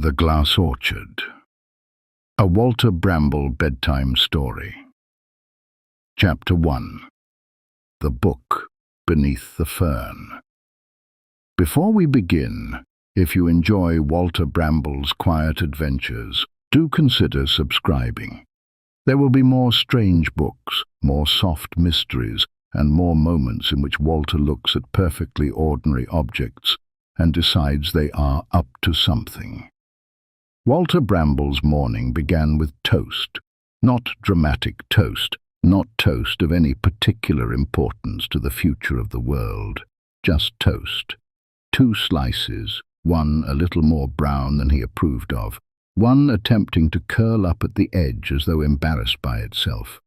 The Glass Orchard. A Walter Bramble bedtime story. Chapter 1. The Book Beneath the Fern. Before we begin, if you enjoy Walter Bramble's quiet adventures, do consider subscribing. There will be more strange books, more soft mysteries, and more moments in which Walter looks at perfectly ordinary objects and decides they are up to something. Walter Bramble's morning began with toast, not dramatic toast, not toast of any particular importance to the future of the world, just toast. 2 slices, one a little more brown than he approved of, one attempting to curl up at the edge as though embarrassed by itself.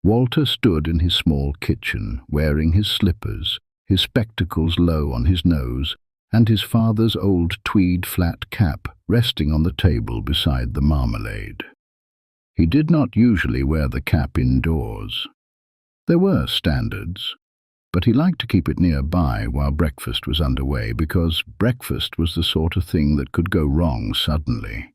Walter stood in his small kitchen, wearing his slippers, his spectacles low on his nose, and his father's old tweed flat cap resting on the table beside the marmalade. He did not usually wear the cap indoors. There were standards, but he liked to keep it nearby while breakfast was underway, because breakfast was the sort of thing that could go wrong suddenly.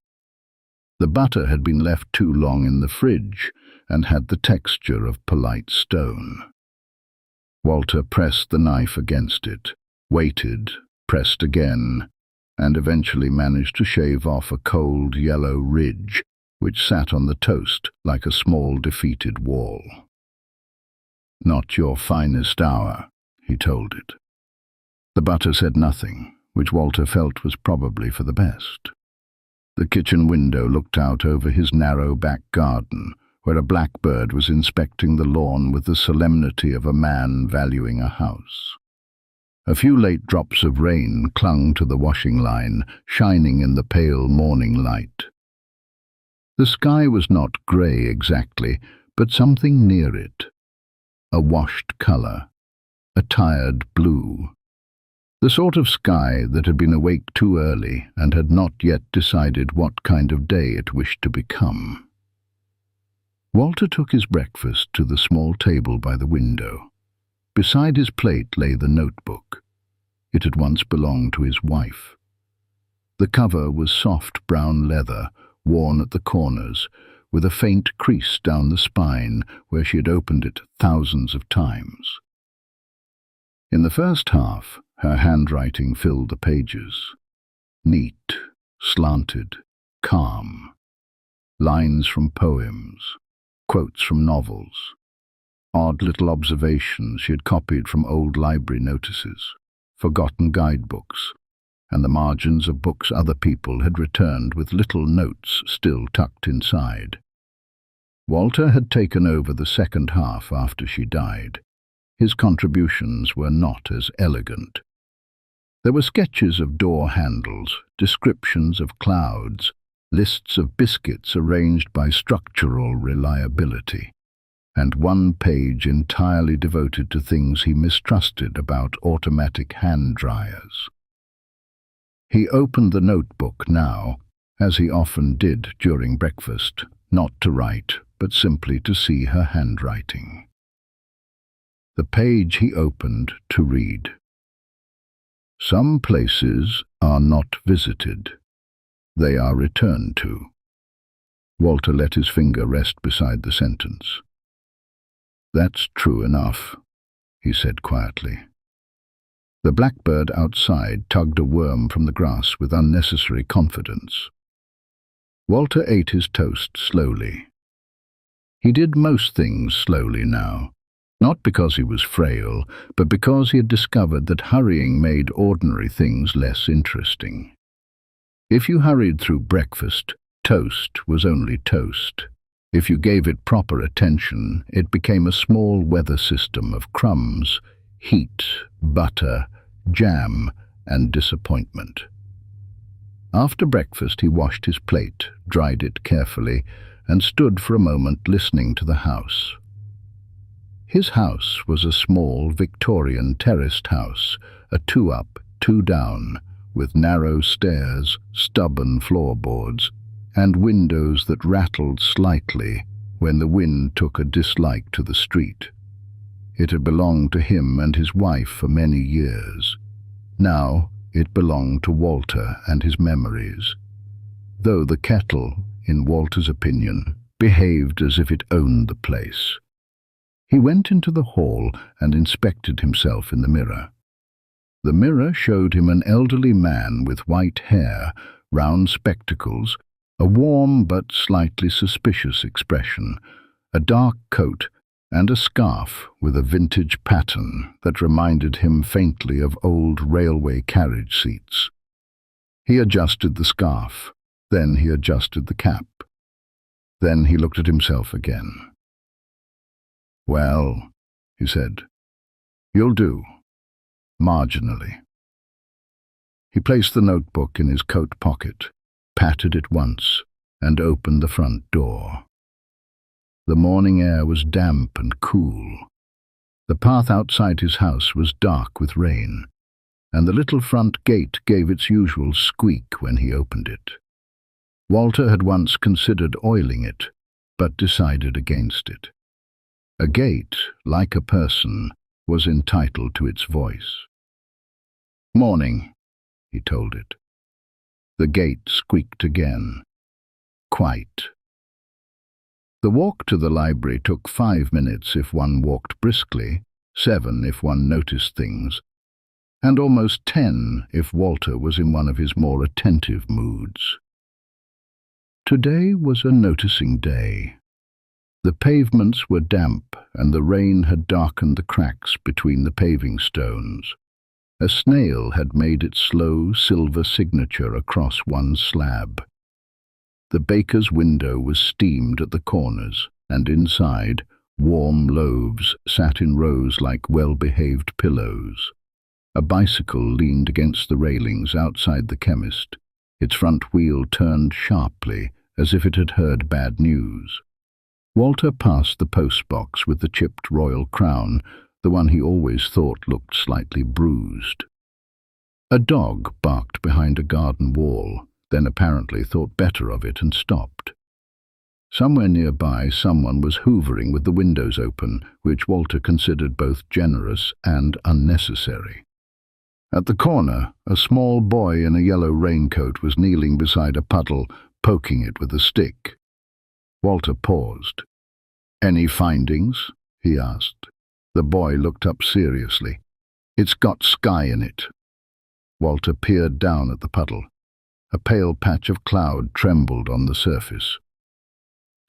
The butter had been left too long in the fridge and had the texture of polite stone. Walter pressed the knife against it, waited, pressed again, and eventually managed to shave off a cold yellow ridge which sat on the toast like a small defeated wall. "Not your finest hour," he told it. The butter said nothing, which Walter felt was probably for the best. The kitchen window looked out over his narrow back garden, where a blackbird was inspecting the lawn with the solemnity of a man valuing a house. A few late drops of rain clung to the washing line, shining in the pale morning light. The sky was not grey exactly, but something near it. A washed colour, a tired blue. The sort of sky that had been awake too early and had not yet decided what kind of day it wished to become. Walter took his breakfast to the small table by the window. Beside his plate lay the notebook. It had once belonged to his wife. The cover was soft brown leather, worn at the corners, with a faint crease down the spine where she had opened it thousands of times. In the first half, her handwriting filled the pages. Neat, slanted, calm. Lines from poems, quotes from novels, odd little observations she had copied from old library notices, forgotten guidebooks, and the margins of books other people had returned with little notes still tucked inside. Walter had taken over the second half after she died. His contributions were not as elegant. There were sketches of door handles, descriptions of clouds, lists of biscuits arranged by structural reliability, and one page entirely devoted to things he mistrusted about automatic hand dryers. He opened the notebook now, as he often did during breakfast, not to write, but simply to see her handwriting. The page he opened to read. "Some places are not visited. They are returned to." Walter let his finger rest beside the sentence. "That's true enough," he said quietly. The blackbird outside tugged a worm from the grass with unnecessary confidence. Walter ate his toast slowly. He did most things slowly now, not because he was frail, but because he had discovered that hurrying made ordinary things less interesting. If you hurried through breakfast, toast was only toast. If you gave it proper attention, it became a small weather system of crumbs, heat, butter, jam, and disappointment. After breakfast he washed his plate, dried it carefully, and stood for a moment listening to the house. His house was a small Victorian terraced house, a 2-up, 2-down, with narrow stairs, stubborn floorboards, and windows that rattled slightly when the wind took a dislike to the street. It had belonged to him and his wife for many years. Now it belonged to Walter and his memories. though the kettle, in Walter's opinion, behaved as if it owned the place. He went into the hall and inspected himself in the mirror. The mirror showed him an elderly man with white hair, round spectacles, a warm but slightly suspicious expression, a dark coat, and a scarf with a vintage pattern that reminded him faintly of old railway carriage seats. He adjusted the scarf, then he adjusted the cap. Then he looked at himself again. "Well," he said, "you'll do, marginally." He placed the notebook in his coat pocket, patted it once, and opened the front door. The morning air was damp and cool. The path outside his house was dark with rain, and the little front gate gave its usual squeak when he opened it. Walter had once considered oiling it, but decided against it. A gate, like a person, was entitled to its voice. "Morning," he told it. The gate squeaked again. Quite. The walk to the library took 5 minutes if one walked briskly, 7 if one noticed things, and almost 10 if Walter was in one of his more attentive moods. Today was a noticing day. The pavements were damp, and the rain had darkened the cracks between the paving stones. A snail had made its slow silver signature across one slab. The baker's window was steamed at the corners, and inside, warm loaves sat in rows like well-behaved pillows. A bicycle leaned against the railings outside the chemist. Its front wheel turned sharply, as if it had heard bad news. Walter passed the postbox with the chipped royal crown, the one he always thought looked slightly bruised. A dog barked behind a garden wall, then apparently thought better of it and stopped. Somewhere nearby someone was hoovering with the windows open, which Walter considered both generous and unnecessary. At the corner, a small boy in a yellow raincoat was kneeling beside a puddle, poking it with a stick. Walter paused. "Any findings?" he asked. The boy looked up seriously. "It's got sky in it." Walter peered down at the puddle. A pale patch of cloud trembled on the surface.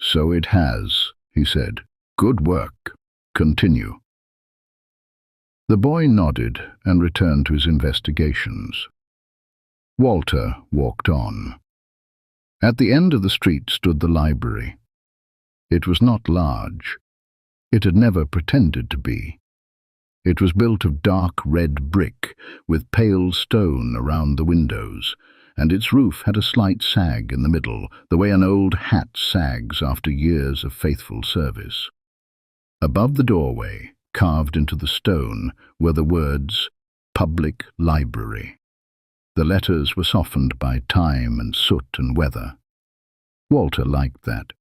"So it has," he said. "Good work. Continue." The boy nodded and returned to his investigations. Walter walked on. At the end of the street stood the library. It was not large. It had never pretended to be. It was built of dark red brick, with pale stone around the windows, and its roof had a slight sag in the middle, the way an old hat sags after years of faithful service. Above the doorway, carved into the stone, were the words, "Public Library." The letters were softened by time and soot and weather. Walter liked that.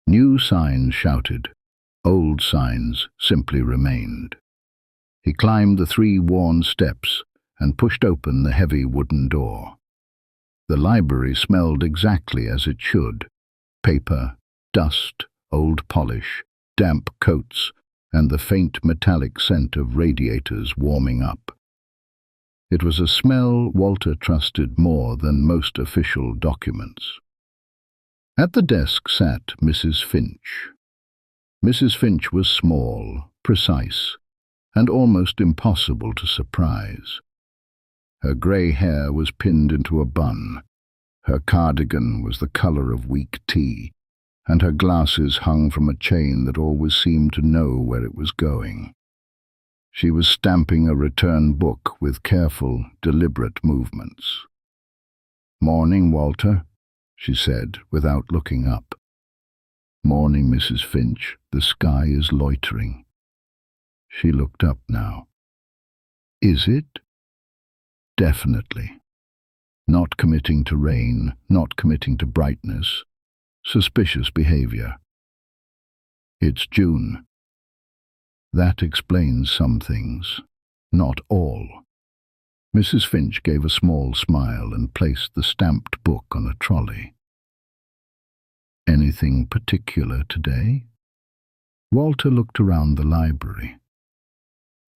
New signs shouted. Old signs simply remained. He climbed the 3 worn steps and pushed open the heavy wooden door. The library smelled exactly as it should: paper, dust, old polish, damp coats, and the faint metallic scent of radiators warming up. It was a smell Walter trusted more than most official documents. At the desk sat Mrs. Finch. Mrs. Finch was small, precise, and almost impossible to surprise. Her grey hair was pinned into a bun, her cardigan was the colour of weak tea, and her glasses hung from a chain that always seemed to know where it was going. She was stamping a return book with careful, deliberate movements. "Morning, Walter," she said, without looking up. "Morning, Mrs. Finch. The sky is loitering." She looked up now. "Is it?" "Definitely. Not committing to rain, not committing to brightness. Suspicious behaviour. It's June. That explains some things. Not all." Mrs. Finch gave a small smile and placed the stamped book on a trolley. Anything particular today? Walter looked around the library.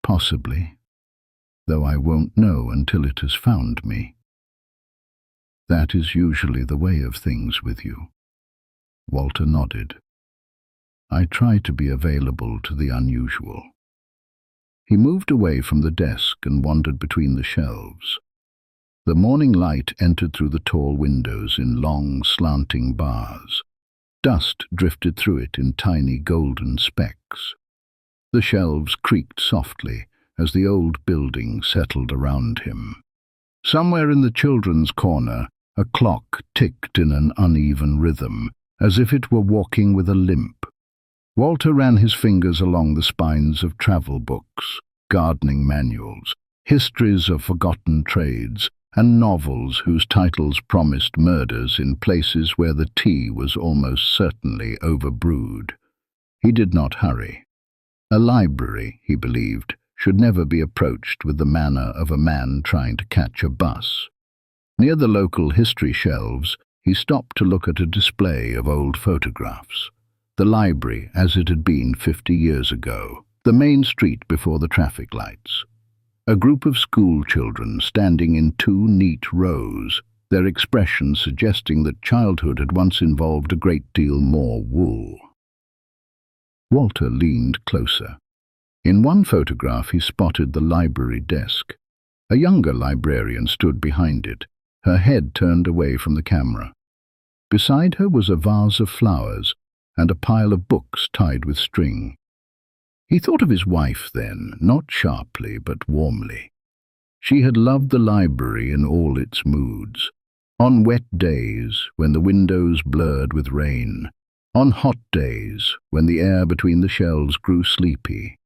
Possibly, though I won't know until it has found me. That is usually the way of things with you. Walter nodded. I try to be available to the unusual. He moved away from the desk and wandered between the shelves. The morning light entered through the tall windows in long, slanting bars. Dust drifted through it in tiny golden specks. The shelves creaked softly as the old building settled around him. Somewhere in the children's corner, a clock ticked in an uneven rhythm, as if it were walking with a limp. Walter ran his fingers along the spines of travel books, gardening manuals, histories of forgotten trades, and novels whose titles promised murders in places where the tea was almost certainly overbrewed. He did not hurry. A library, he believed, should never be approached with the manner of a man trying to catch a bus. Near the local history shelves, he stopped to look at a display of old photographs. The library as it had been 50 years ago, the main street before the traffic lights. A group of school children standing in 2 neat rows, their expressions suggesting that childhood had once involved a great deal more wool. Walter leaned closer. In one photograph he spotted the library desk. A younger librarian stood behind it, her head turned away from the camera. Beside her was a vase of flowers and a pile of books tied with string. He thought of his wife then, not sharply but warmly. She had loved the library in all its moods. On wet days, when the windows blurred with rain. On hot days, when the air between the shelves grew sleepy.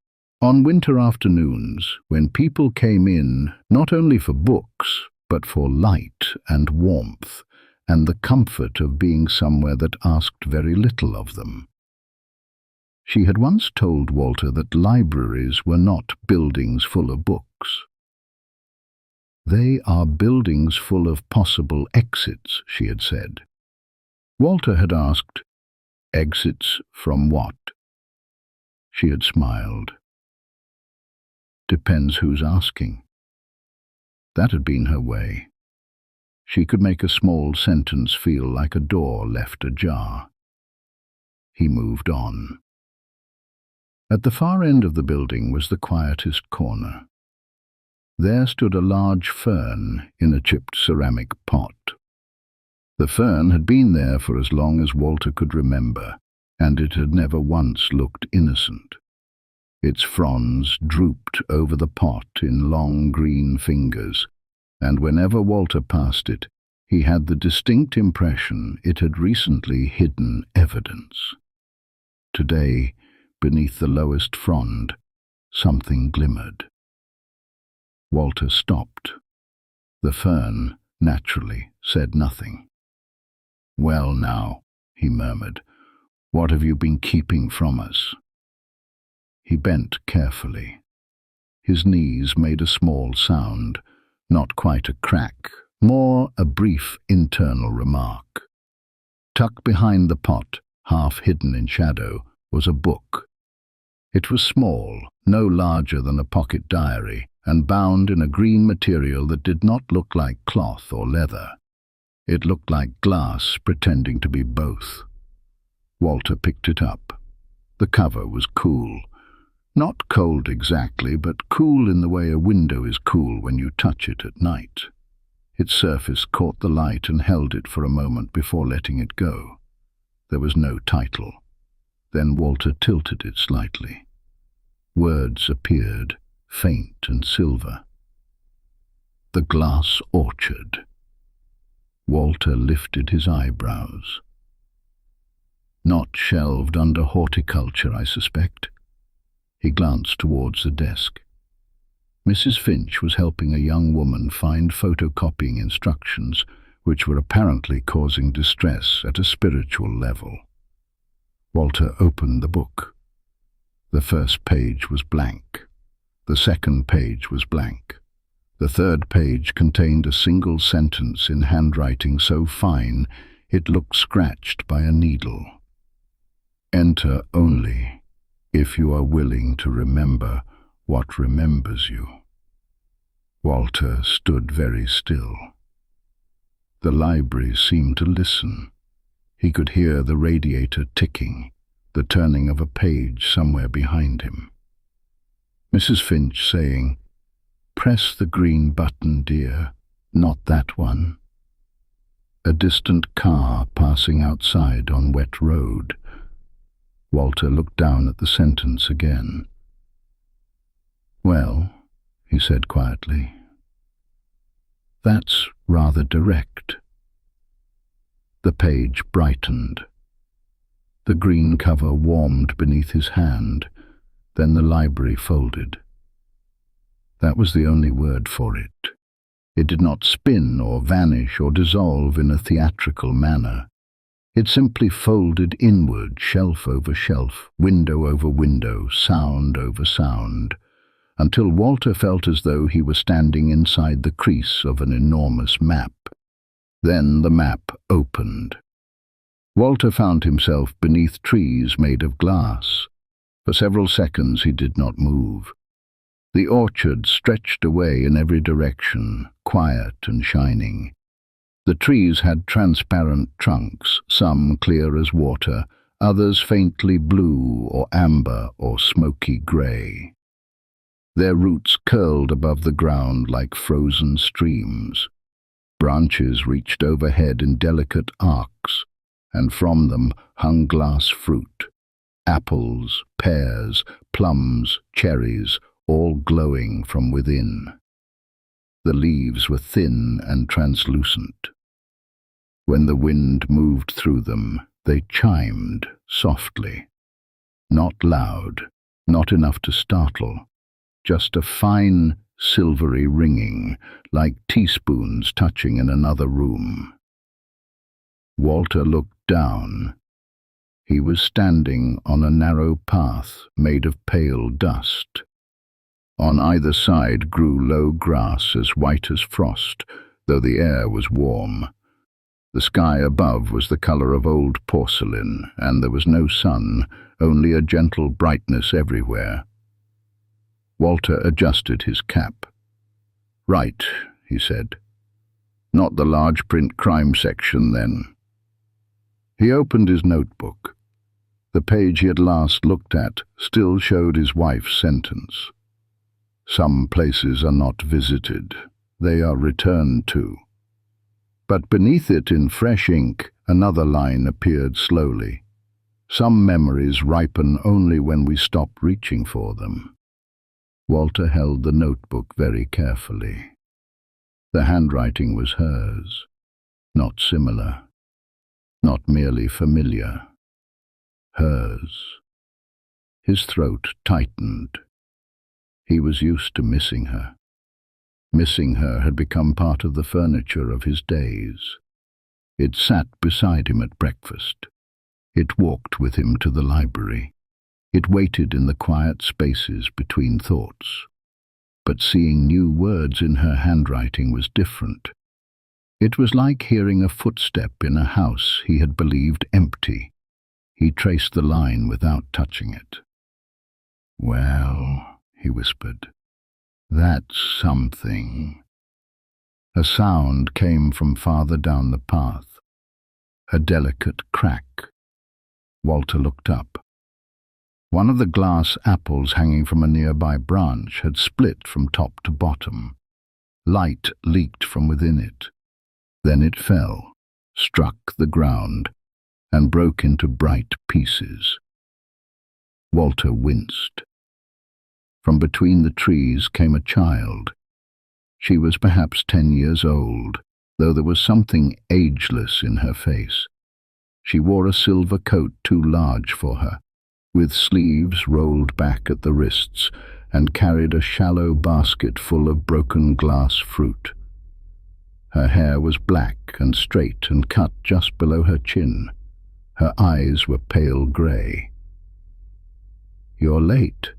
On winter afternoons, when people came in not only for books, but for light and warmth, and the comfort of being somewhere that asked very little of them. She had once told Walter that libraries were not buildings full of books. They are buildings full of possible exits, she had said. Walter had asked, exits from what? She had smiled. Depends who's asking. That had been her way. She could make a small sentence feel like a door left ajar. He moved on. At the far end of the building was the quietest corner. There stood a large fern in a chipped ceramic pot. The fern had been there for as long as Walter could remember, and it had never once looked innocent. Its fronds drooped over the pot in long green fingers, and whenever Walter passed it, he had the distinct impression it had recently hidden evidence. Today, beneath the lowest frond, something glimmered. Walter stopped. The fern, naturally, said nothing. "Well now," he murmured, "what have you been keeping from us?" He bent carefully. His knees made a small sound, not quite a crack, more a brief internal remark. Tucked behind the pot, half hidden in shadow, was a book. It was small, no larger than a pocket diary, and bound in a green material that did not look like cloth or leather. It looked like glass pretending to be both. Walter picked it up. The cover was cool. Not cold exactly, but cool in the way a window is cool when you touch it at night. Its surface caught the light and held it for a moment before letting it go. There was no title. Then Walter tilted it slightly. Words appeared, faint and silver. The Glass Orchard. Walter lifted his eyebrows. Not shelved under horticulture, I suspect. He glanced towards the desk. Mrs. Finch was helping a young woman find photocopying instructions which were apparently causing distress at a spiritual level. Walter opened the book. The first page was blank. The second page was blank. The third page contained a single sentence in handwriting so fine It looked scratched by a needle. Enter only if you are willing to remember what remembers you. Walter stood very still. The library seemed to listen. He could hear the radiator ticking, the turning of a page somewhere behind him. Mrs. Finch saying, "Press the green button, dear, not that one." A distant car passing outside on wet road. Walter looked down at the sentence again. "Well," he said quietly, "that's rather direct." The page brightened. The green cover warmed beneath his hand, then the library folded. That was the only word for it. It did not spin or vanish or dissolve in a theatrical manner. It simply folded inward, shelf over shelf, window over window, sound over sound, until Walter felt as though he were standing inside the crease of an enormous map. Then the map opened. Walter found himself beneath trees made of glass. For several seconds he did not move. The orchard stretched away in every direction, quiet and shining. The trees had transparent trunks, some clear as water, others faintly blue or amber or smoky grey. Their roots curled above the ground like frozen streams. Branches reached overhead in delicate arcs, and from them hung glass fruit. Apples, pears, plums, cherries, all glowing from within. The leaves were thin and translucent. When the wind moved through them, they chimed softly. Not loud, not enough to startle, just a fine, silvery ringing, like teaspoons touching in another room. Walter looked down. He was standing on a narrow path made of pale dust. On either side grew low grass as white as frost, though the air was warm. The sky above was the color of old porcelain, and there was no sun, only a gentle brightness everywhere. Walter adjusted his cap. "Right," he said. "Not the large print crime section, then." He opened his notebook. The page he had last looked at still showed his wife's sentence. "Some places are not visited, they are returned to." But beneath it in fresh ink, another line appeared slowly. "Some memories ripen only when we stop reaching for them." Walter held the notebook very carefully. The handwriting was hers, not similar, not merely familiar. Hers. His throat tightened. He was used to missing her. Missing her had become part of the furniture of his days. It sat beside him at breakfast. It walked with him to the library. It waited in the quiet spaces between thoughts. But seeing new words in her handwriting was different. It was like hearing a footstep in a house he had believed empty. He traced the line without touching it. "Well," he whispered, "that's something." A sound came from farther down the path. A delicate crack. Walter looked up. One of the glass apples hanging from a nearby branch had split from top to bottom. Light leaked from within it. Then it fell, struck the ground, and broke into bright pieces. Walter winced. From between the trees came a child. She was perhaps 10 years old, though there was something ageless in her face. She wore a silver coat too large for her, with sleeves rolled back at the wrists, and carried a shallow basket full of broken glass fruit. Her hair was black and straight and cut just below her chin. Her eyes were pale grey. "You're late,"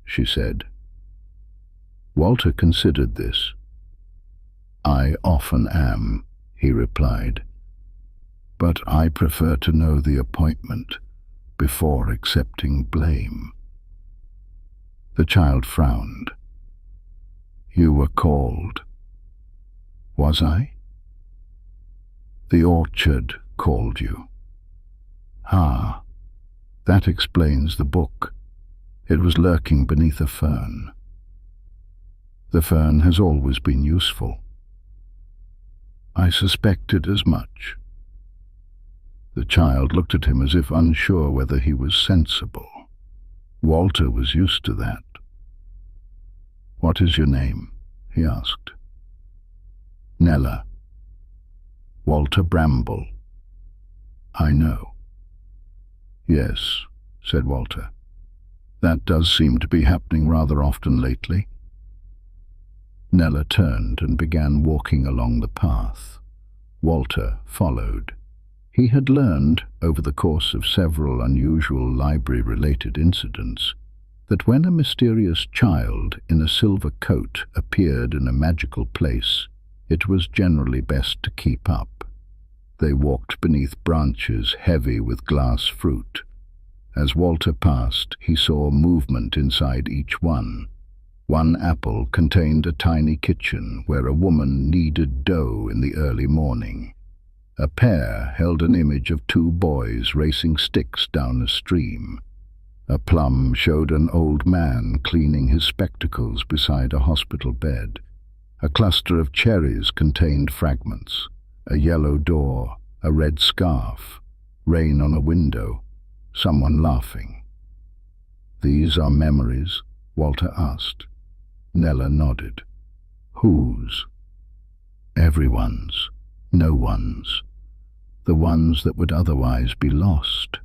she said. Walter considered this. "I often am," he replied. but I prefer to know the appointment before accepting blame." The child frowned. "You were called." "Was I?" "The orchard called you." "Ah, that explains the book. It was lurking beneath a fern." "The fern has always been useful." "I suspected as much." The child looked at him as if unsure whether he was sensible. Walter was used to that. "What is your name?" he asked. "Nella." "Walter Bramble." "I know." "Yes," said Walter. "That does seem to be happening rather often lately." Nella turned and began walking along the path. Walter followed. He had learned, over the course of several unusual library-related incidents, that when a mysterious child in a silver coat appeared in a magical place, it was generally best to keep up. They walked beneath branches heavy with glass fruit. As Walter passed, he saw movement inside each one. One apple contained a tiny kitchen where a woman kneaded dough in the early morning. A pear held an image of two boys racing sticks down a stream. A plum showed an old man cleaning his spectacles beside a hospital bed. A cluster of cherries contained fragments. A yellow door, a red scarf, rain on a window, someone laughing. "These are memories?" Walter asked. Nella nodded. "Whose?" "Everyone's. No one's. The ones that would otherwise be lost."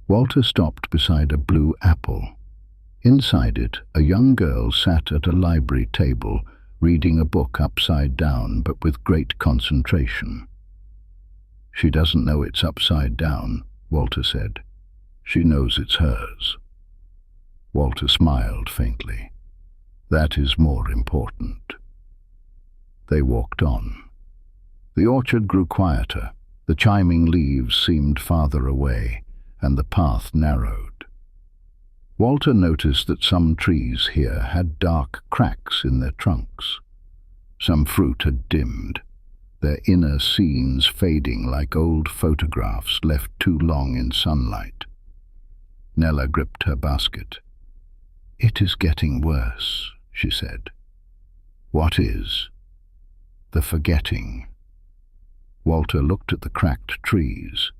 Walter stopped beside a blue apple. Inside it, a young girl sat at a library table, reading a book upside down, but with great concentration. "She doesn't know it's upside down," Walter said. "She knows it's hers." Walter smiled faintly. "That is more important." They walked on. The orchard grew quieter. The chiming leaves seemed farther away, and the path narrowed. Walter noticed that some trees here had dark cracks in their trunks. Some fruit had dimmed, their inner scenes fading like old photographs left too long in sunlight. Nella gripped her basket. "It is getting worse," she said. "What is?" "The forgetting." Walter looked at the cracked trees.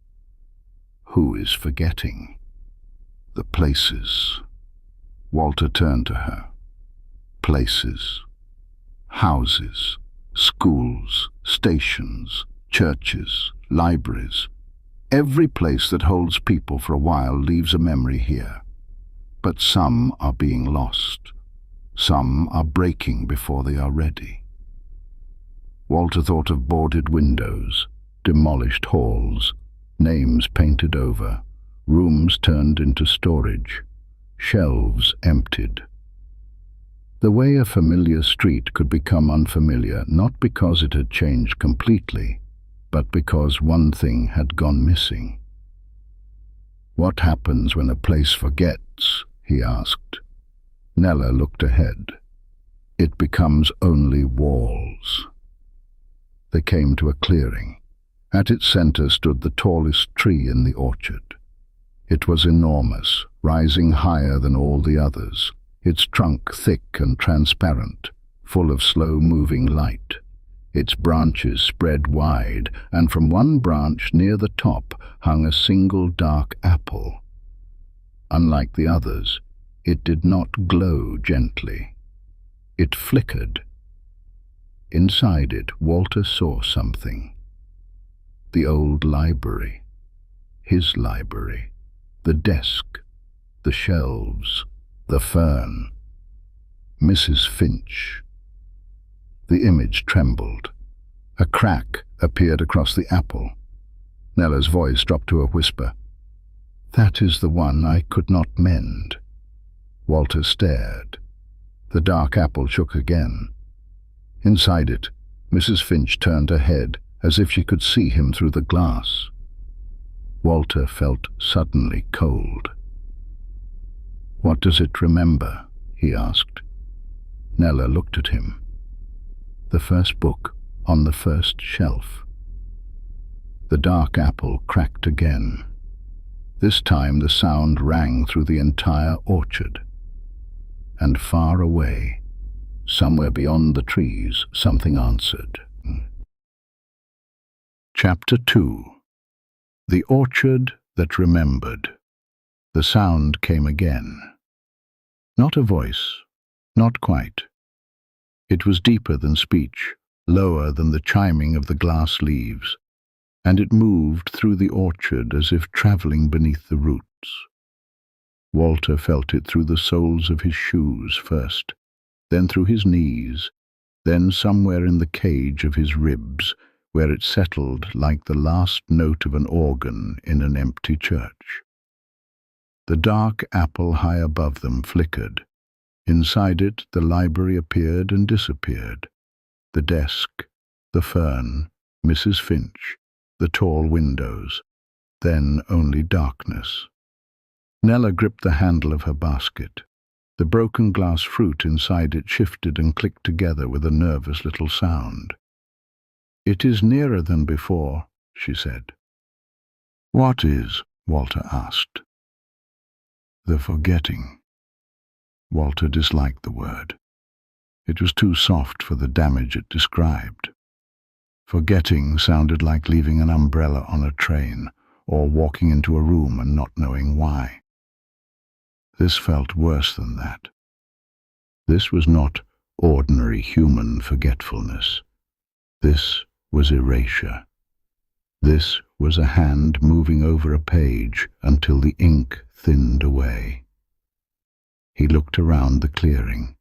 "Who is forgetting?" "The places." Walter turned to her. "Places. Houses, schools, stations, churches, libraries. Every place that holds people for a while leaves a memory here. But some are being lost. Some are breaking before they are ready." Walter thought of boarded windows, demolished halls, names painted over, rooms turned into storage, shelves emptied. The way a familiar street could become unfamiliar, not because it had changed completely, but because one thing had gone missing. "What happens when a place forgets?" he asked. Nella looked ahead. "It becomes only walls." They came to a clearing. At its center stood the tallest tree in the orchard. It was enormous, rising higher than all the others, its trunk thick and transparent, full of slow-moving light. Its branches spread wide, and from one branch near the top hung a single dark apple. Unlike the others, it did not glow gently. It flickered. Inside it, Walter saw something. The old library. His library. The desk. The shelves. The fern. Mrs. Finch. The image trembled. A crack appeared across the apple. Nella's voice dropped to a whisper. "That is the one I could not mend." Walter stared. The dark apple shook again. Inside it, Mrs. Finch turned her head as if she could see him through the glass. Walter felt suddenly cold. "What does it remember?" he asked. Nella looked at him. "The first book on the first shelf." The dark apple cracked again. This time the sound rang through the entire orchard. And far away, somewhere beyond the trees, something answered. Chapter 2. The Orchard That Remembered. The sound came again. Not a voice, not quite. It was deeper than speech, lower than the chiming of the glass leaves, and it moved through the orchard as if travelling beneath the roots. Walter felt it through the soles of his shoes first, then through his knees, then somewhere in the cage of his ribs, where it settled like the last note of an organ in an empty church. The dark apple high above them flickered. Inside it the library appeared and disappeared. The desk, the fern, Mrs. Finch, the tall windows, then only darkness. Nella gripped the handle of her basket. The broken glass fruit inside it shifted and clicked together with a nervous little sound. "It is nearer than before," she said. "What is?" Walter asked. "The forgetting." Walter disliked the word. It was too soft for the damage it described. Forgetting sounded like leaving an umbrella on a train, or walking into a room and not knowing why. This felt worse than that. This was not ordinary human forgetfulness. This was erasure. This was a hand moving over a page until the ink thinned away. He looked around the clearing.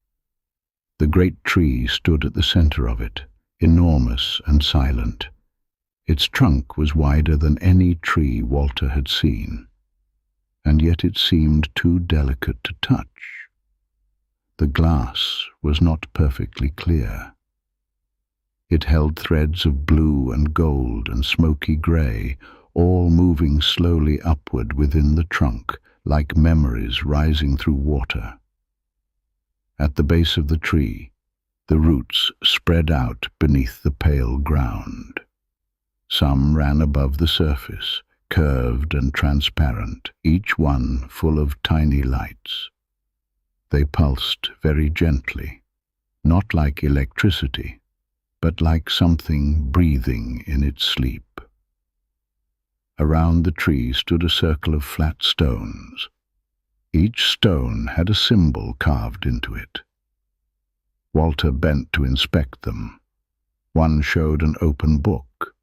The great tree stood at the center of it, enormous and silent. Its trunk was wider than any tree Walter had seen, and yet it seemed too delicate to touch. The glass was not perfectly clear. It held threads of blue and gold and smoky grey, all moving slowly upward within the trunk, like memories rising through water. At the base of the tree, the roots spread out beneath the pale ground. Some ran above the surface, curved and transparent, each one full of tiny lights. They pulsed very gently, not like electricity, but like something breathing in its sleep. Around the tree stood a circle of flat stones. Each stone had a symbol carved into it. Walter bent to inspect them. One showed an open book,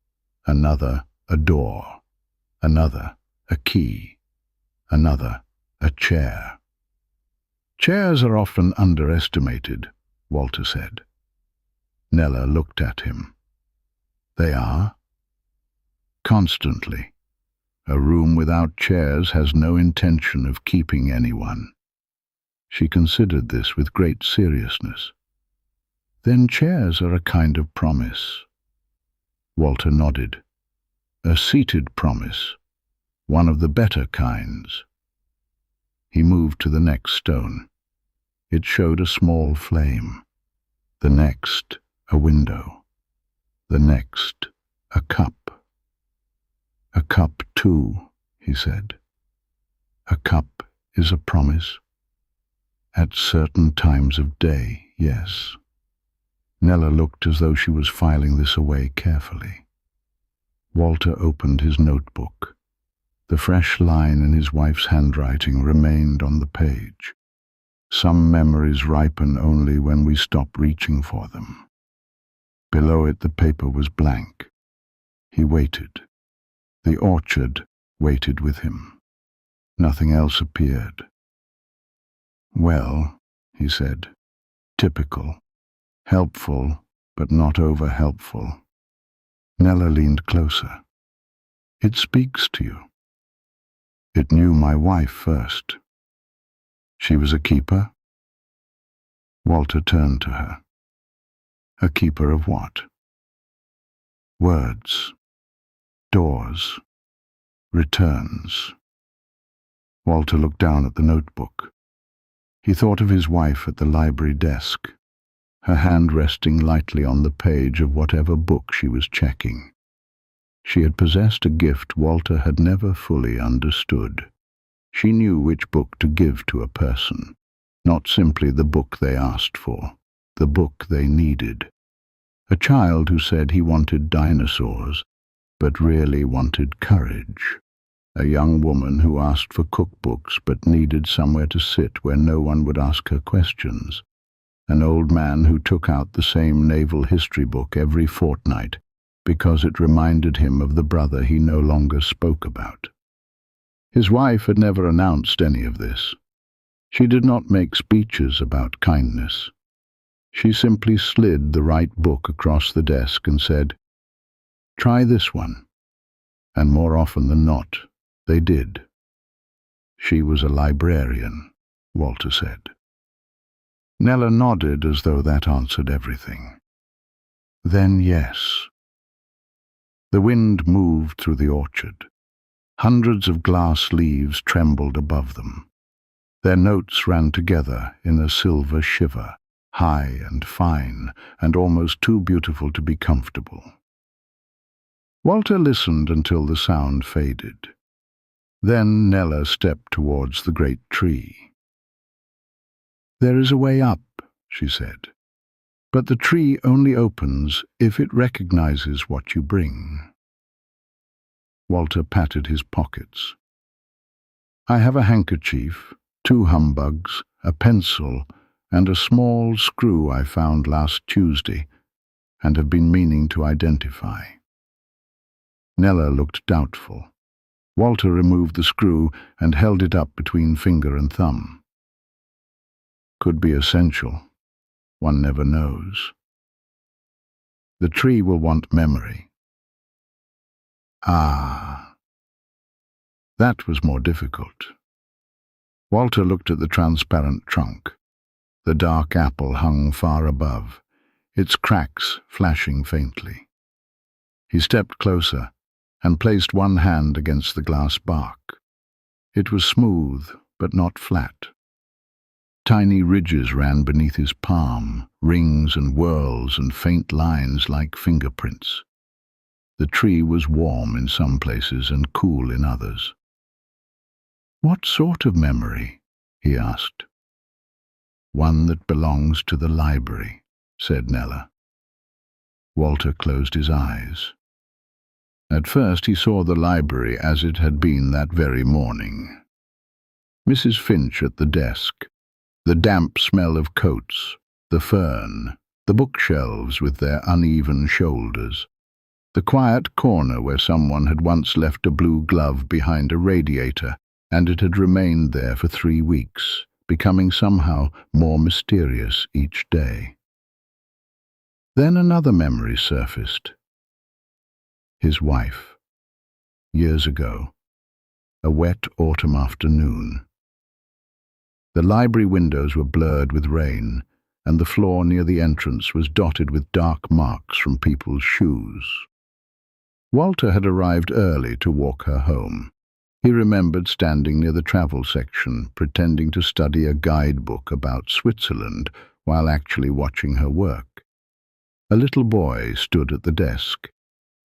another a door, another a key, another a chair. "Chairs are often underestimated," Walter said. Nella looked at him. "They are?" "Constantly. A room without chairs has no intention of keeping anyone." She considered this with great seriousness. "Then chairs are a kind of promise." Walter nodded. "A seated promise, one of the better kinds." He moved to the next stone. It showed a small flame. The next, a window. The next, a cup. "A cup too," he said. "A cup is a promise. At certain times of day, yes." Nella looked as though she was filing this away carefully. Walter opened his notebook. The fresh line in his wife's handwriting remained on the page. "Some memories ripen only when we stop reaching for them." Below it the paper was blank. He waited. The orchard waited with him. Nothing else appeared. "Well," he said, "typical. Helpful, but not over-helpful." Nella leaned closer. "It speaks to you." "It knew my wife first." "She was a keeper?" Walter turned to her. "A keeper of what?" Words, doors, returns. Walter looked down at the notebook. He thought of his wife at the library desk, her hand resting lightly on the page of whatever book she was checking. She had possessed a gift Walter had never fully understood. She knew which book to give to a person, not simply the book they asked for, the book they needed. A child who said he wanted dinosaurs, but really wanted courage. A young woman who asked for cookbooks but needed somewhere to sit where no one would ask her questions. An old man who took out the same naval history book every fortnight because it reminded him of the brother he no longer spoke about. His wife had never announced any of this. She did not make speeches about kindness. She simply slid the right book across the desk and said, "Try this one." And more often than not, they did. She was a librarian, Walter said. Nella nodded as though that answered everything. Then yes. The wind moved through the orchard. Hundreds of glass leaves trembled above them. Their notes ran together in a silver shiver, high and fine, and almost too beautiful to be comfortable. Walter listened until the sound faded. Then Nella stepped towards the great tree. "There is a way up," she said, "but the tree only opens if it recognizes what you bring." Walter patted his pockets. "I have a handkerchief, 2 humbugs, a pencil, and a small screw I found last Tuesday, and have been meaning to identify." Nella looked doubtful. Walter removed the screw and held it up between finger and thumb. "Could be essential. One never knows. The tree will want memory." Ah. That was more difficult. Walter looked at the transparent trunk. The dark apple hung far above, its cracks flashing faintly. He stepped closer and placed one hand against the glass bark. It was smooth, but not flat. Tiny ridges ran beneath his palm, rings and whorls and faint lines like fingerprints. The tree was warm in some places and cool in others. "What sort of memory?" he asked. "One that belongs to the library," said Nella. Walter closed his eyes. At first he saw the library as it had been that very morning. Mrs. Finch at the desk, the damp smell of coats, the fern, the bookshelves with their uneven shoulders, the quiet corner where someone had once left a blue glove behind a radiator, and it had remained there for 3 weeks, becoming somehow more mysterious each day. Then another memory surfaced. His wife. Years ago. A wet autumn afternoon. The library windows were blurred with rain, and the floor near the entrance was dotted with dark marks from people's shoes. Walter had arrived early to walk her home. He remembered standing near the travel section, pretending to study a guidebook about Switzerland while actually watching her work. A little boy stood at the desk.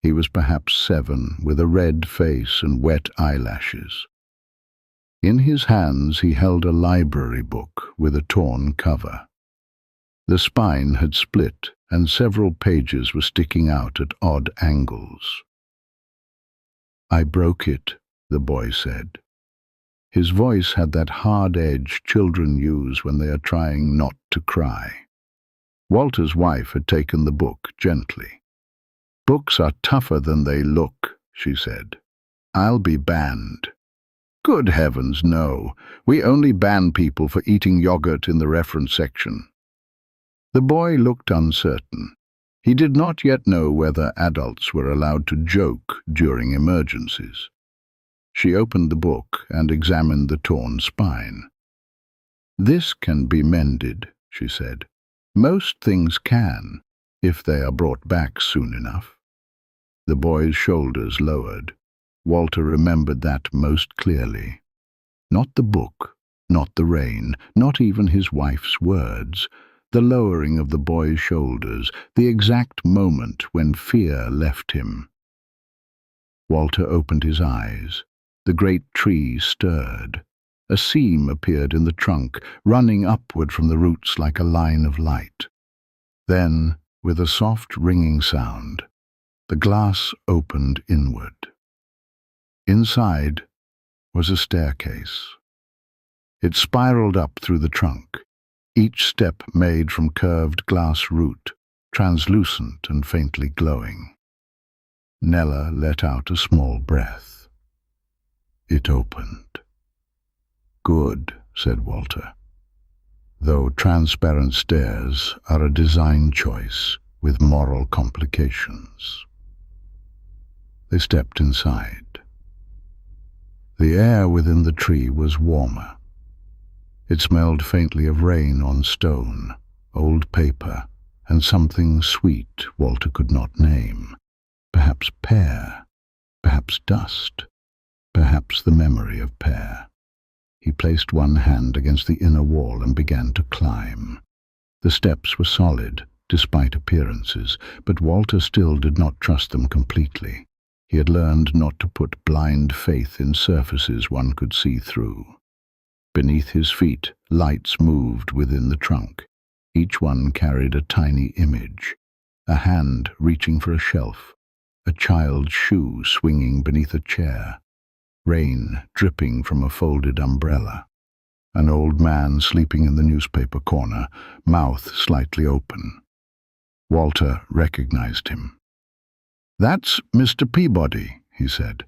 He was perhaps 7, with a red face and wet eyelashes. In his hands he held a library book with a torn cover. The spine had split, and several pages were sticking out at odd angles. "I broke it," the boy said. His voice had that hard edge children use when they are trying not to cry. Walter's wife had taken the book gently. "Books are tougher than they look," she said. "I'll be banned." "Good heavens, no. We only ban people for eating yogurt in the reference section." The boy looked uncertain. He did not yet know whether adults were allowed to joke during emergencies. She opened the book and examined the torn spine. "This can be mended," she said. "Most things can, if they are brought back soon enough." The boy's shoulders lowered. Walter remembered that most clearly. Not the book, not the rain, not even his wife's words. The lowering of the boy's shoulders, the exact moment when fear left him. Walter opened his eyes. The great tree stirred. A seam appeared in the trunk, running upward from the roots like a line of light. Then, with a soft ringing sound, the glass opened inward. Inside was a staircase. It spiraled up through the trunk, each step made from curved glass root, translucent and faintly glowing. Nella let out a small breath. It opened. "Good," said Walter, "though transparent stairs are a design choice with moral complications." They stepped inside. The air within the tree was warmer. It smelled faintly of rain on stone, old paper, and something sweet Walter could not name. Perhaps pear, perhaps dust, perhaps the memory of pear. He placed one hand against the inner wall and began to climb. The steps were solid, despite appearances, but Walter still did not trust them completely. He had learned not to put blind faith in surfaces one could see through. Beneath his feet, lights moved within the trunk. Each one carried a tiny image, a hand reaching for a shelf, a child's shoe swinging beneath a chair, rain dripping from a folded umbrella, an old man sleeping in the newspaper corner, mouth slightly open. Walter recognized him. "That's Mr. Peabody," he said.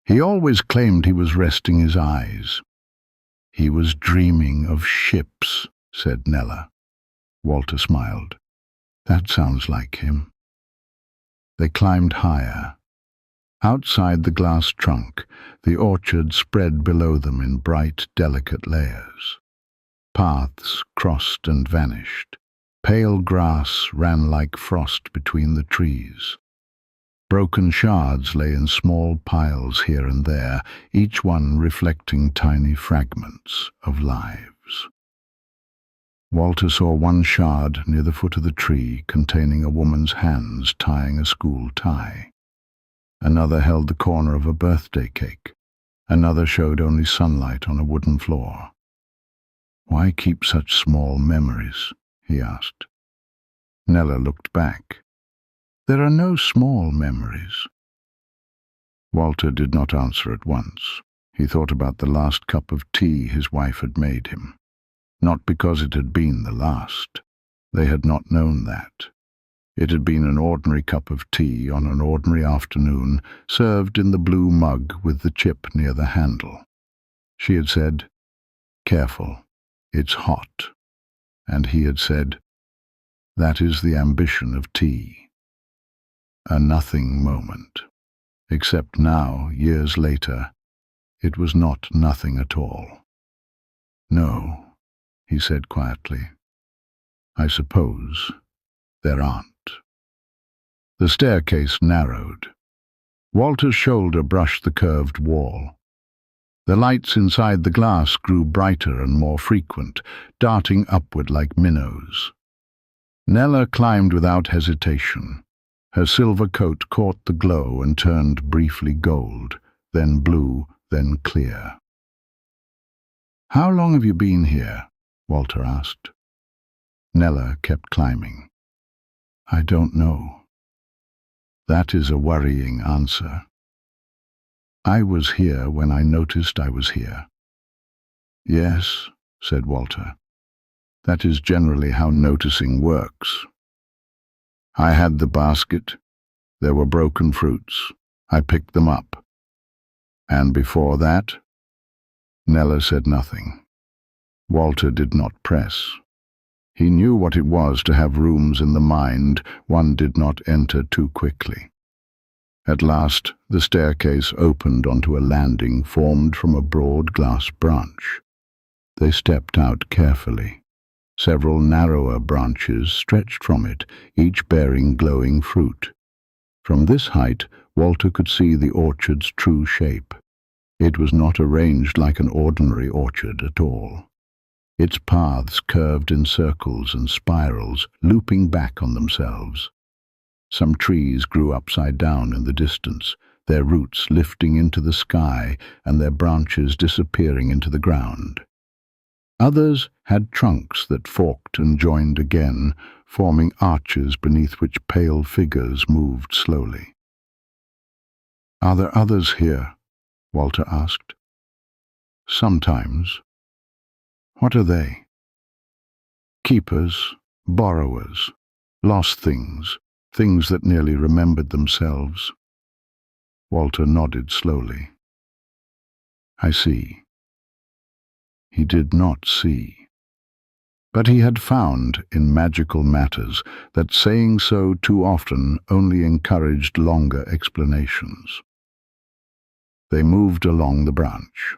"He always claimed he was resting his eyes." "He was dreaming of ships," said Nella. Walter smiled. "That sounds like him." They climbed higher. Outside the glass trunk, the orchard spread below them in bright, delicate layers. Paths crossed and vanished. Pale grass ran like frost between the trees. Broken shards lay in small piles here and there, each one reflecting tiny fragments of lives. Walter saw one shard near the foot of the tree containing a woman's hands tying a school tie. Another held the corner of a birthday cake. Another showed only sunlight on a wooden floor. "Why keep such small memories?" he asked. Nella looked back. "There are no small memories." Walter did not answer at once. He thought about the last cup of tea his wife had made him. Not because it had been the last. They had not known that. It had been an ordinary cup of tea on an ordinary afternoon, served in the blue mug with the chip near the handle. She had said, "Careful, it's hot." And he had said, "That is the ambition of tea." A nothing moment. Except now, years later, it was not nothing at all. "No," he said quietly. "I suppose there aren't." The staircase narrowed. Walter's shoulder brushed the curved wall. The lights inside the glass grew brighter and more frequent, darting upward like minnows. Nella climbed without hesitation. Her silver coat caught the glow and turned briefly gold, then blue, then clear. "How long have you been here?" Walter asked. Nella kept climbing. "I don't know." That is a worrying answer. "I was here when I noticed I was here." "Yes," said Walter. "That is generally how noticing works. I had the basket. There were broken fruits. I picked them up. And before that?" Nella said nothing. Walter did not press. He knew what it was to have rooms in the mind one did not enter too quickly. At last, the staircase opened onto a landing formed from a broad glass branch. They stepped out carefully. Several narrower branches stretched from it, each bearing glowing fruit. From this height, Walter could see the orchard's true shape. It was not arranged like an ordinary orchard at all. Its paths curved in circles and spirals, looping back on themselves. Some trees grew upside down in the distance, their roots lifting into the sky and their branches disappearing into the ground. Others had trunks that forked and joined again, forming arches beneath which pale figures moved slowly. "Are there others here?" Walter asked. "Sometimes." "What are they?" "Keepers, borrowers, lost things, things that nearly remembered themselves." Walter nodded slowly. "I see." He did not see. But he had found, in magical matters, that saying so too often only encouraged longer explanations. They moved along the branch.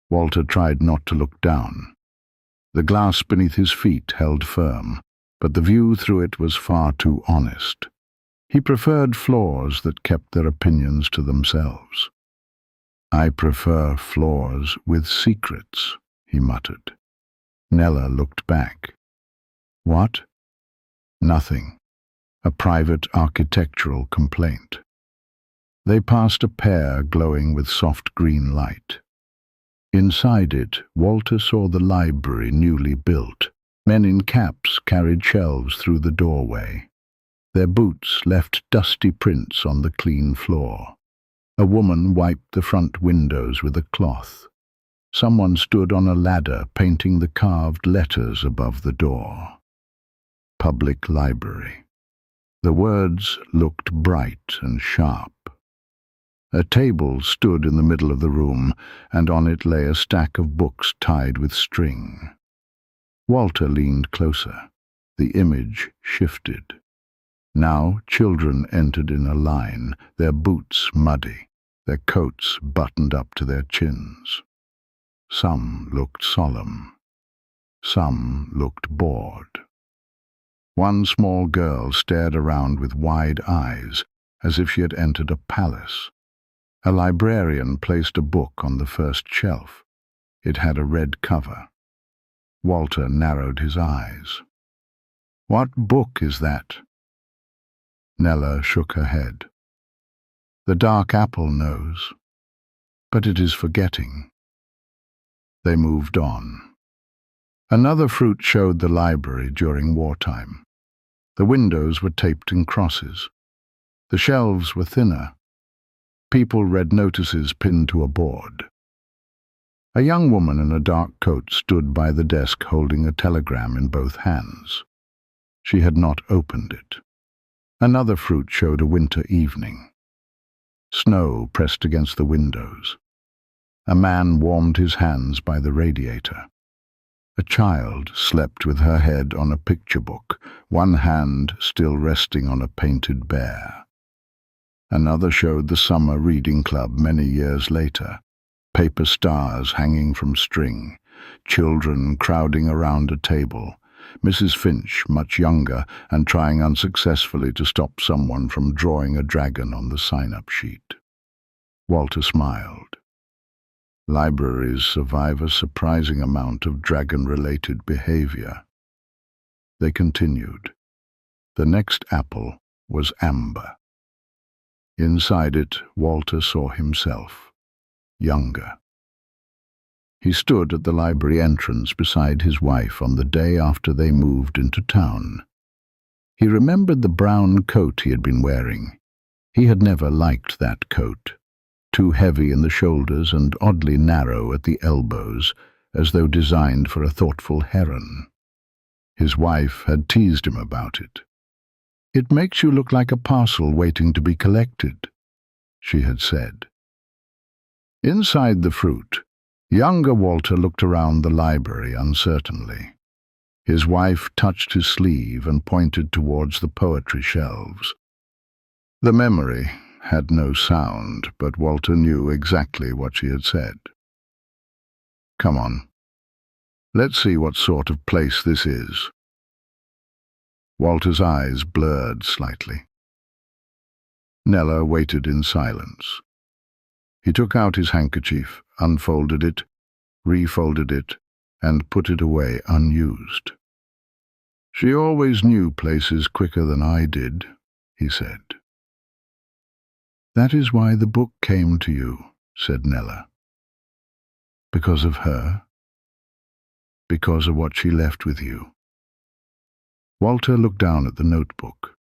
Walter tried not to look down. The glass beneath his feet held firm, but the view through it was far too honest. He preferred floors that kept their opinions to themselves. "I prefer floors with secrets," he muttered. Nella looked back. "What?" "Nothing. A private architectural complaint." They passed a pear glowing with soft green light. Inside it, Walter saw the library newly built. Men in caps carried shelves through the doorway. Their boots left dusty prints on the clean floor. A woman wiped the front windows with a cloth. Someone stood on a ladder painting the carved letters above the door. Public Library. The words looked bright and sharp. A table stood in the middle of the room, and on it lay a stack of books tied with string. Walter leaned closer. The image shifted. Now children entered in a line, their boots muddy, their coats buttoned up to their chins. Some looked solemn. Some looked bored. One small girl stared around with wide eyes, as if she had entered a palace. A librarian placed a book on the first shelf. It had a red cover. Walter narrowed his eyes. "What book is that?" Nella shook her head. "The dark apple knows, but it is forgetting." They moved on. Another fruit showed the library during wartime. The windows were taped in crosses. The shelves were thinner. People read notices pinned to a board. A young woman in a dark coat stood by the desk holding a telegram in both hands. She had not opened it. Another fruit showed a winter evening. Snow pressed against the windows. A man warmed his hands by the radiator. A child slept with her head on a picture book, one hand still resting on a painted bear. Another showed the summer reading club many years later, paper stars hanging from string, children crowding around a table, Mrs. Finch, much younger, and trying unsuccessfully to stop someone from drawing a dragon on the sign-up sheet. Walter smiled. Libraries survive a surprising amount of dragon-related behavior. They continued. The next apple was amber. Inside it, Walter saw himself, younger. He stood at the library entrance beside his wife on the day after they moved into town. He remembered the brown coat he had been wearing. He had never liked that coat, too heavy in the shoulders and oddly narrow at the elbows, as though designed for a thoughtful heron. His wife had teased him about it. "It makes you look like a parcel waiting to be collected," she had said. Inside the fruit, younger Walter looked around the library uncertainly. His wife touched his sleeve and pointed towards the poetry shelves. The memory had no sound, but Walter knew exactly what she had said. "Come on. Let's see what sort of place this is." Walter's eyes blurred slightly. Nella waited in silence. He took out his handkerchief, unfolded it, refolded it, and put it away unused. "She always knew places quicker than I did," he said. "That is why the book came to you," said Nella. "Because of her? Because of what she left with you?" Walter looked down at the notebook.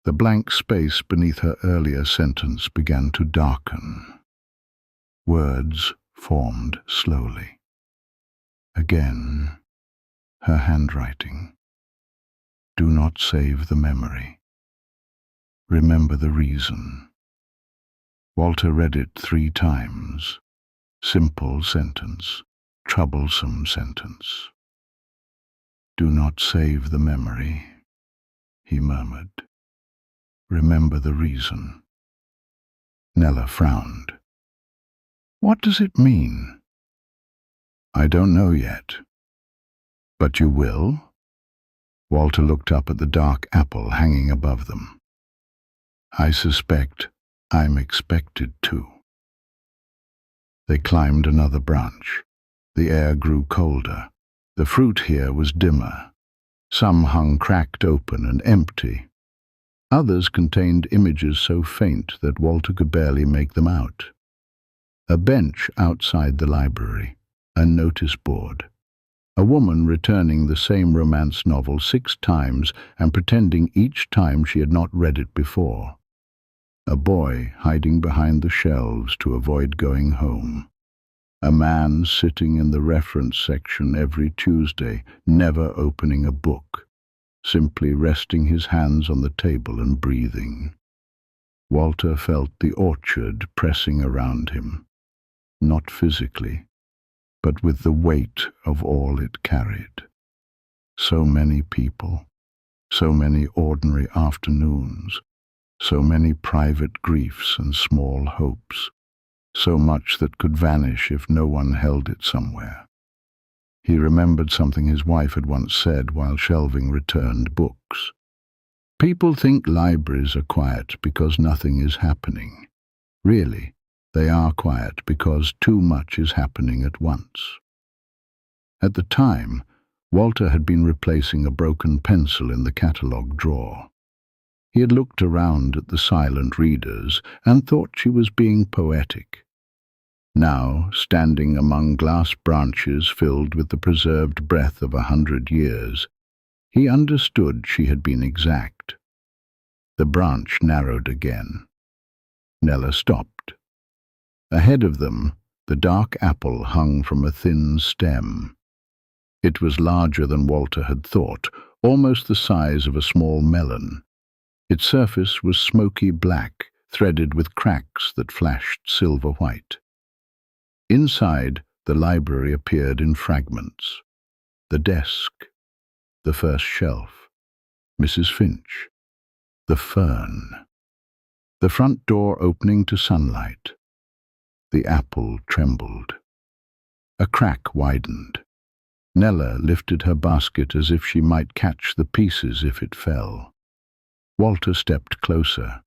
The blank space beneath her earlier sentence began to darken. Words formed slowly. Again, her handwriting. "Do not save the memory. Remember the reason." Walter read it 3 times. Simple sentence, troublesome sentence. "Do not save the memory," he murmured. "Remember the reason." Nella frowned. "What does it mean?" "I don't know yet." "But you will?" Walter looked up at the dark apple hanging above them. "I suspect I'm expected to." They climbed another branch. The air grew colder. The fruit here was dimmer. Some hung cracked open and empty. Others contained images so faint that Walter could barely make them out. A bench outside the library, a notice board. A woman returning the same romance novel 6 times and pretending each time she had not read it before. A boy hiding behind the shelves to avoid going home. A man sitting in the reference section every Tuesday, never opening a book, simply resting his hands on the table and breathing. Walter felt the orchard pressing around him, not physically, but with the weight of all it carried. So many people, so many ordinary afternoons, so many private griefs and small hopes, so much that could vanish if no one held it somewhere. He remembered something his wife had once said while shelving returned books. "People think libraries are quiet because nothing is happening. Really, they are quiet because too much is happening at once." At the time, Walter had been replacing a broken pencil in the catalogue drawer. He had looked around at the silent readers and thought she was being poetic. Now, standing among glass branches filled with the preserved breath of 100 years, he understood she had been exact. The branch narrowed again. Nella stopped. Ahead of them, the dark apple hung from a thin stem. It was larger than Walter had thought, almost the size of a small melon. Its surface was smoky black, threaded with cracks that flashed silver white. Inside, the library appeared in fragments. The desk, the first shelf, Mrs. Finch, the fern, the front door opening to sunlight. The apple trembled. A crack widened. Nella lifted her basket as if she might catch the pieces if it fell. Walter stepped closer.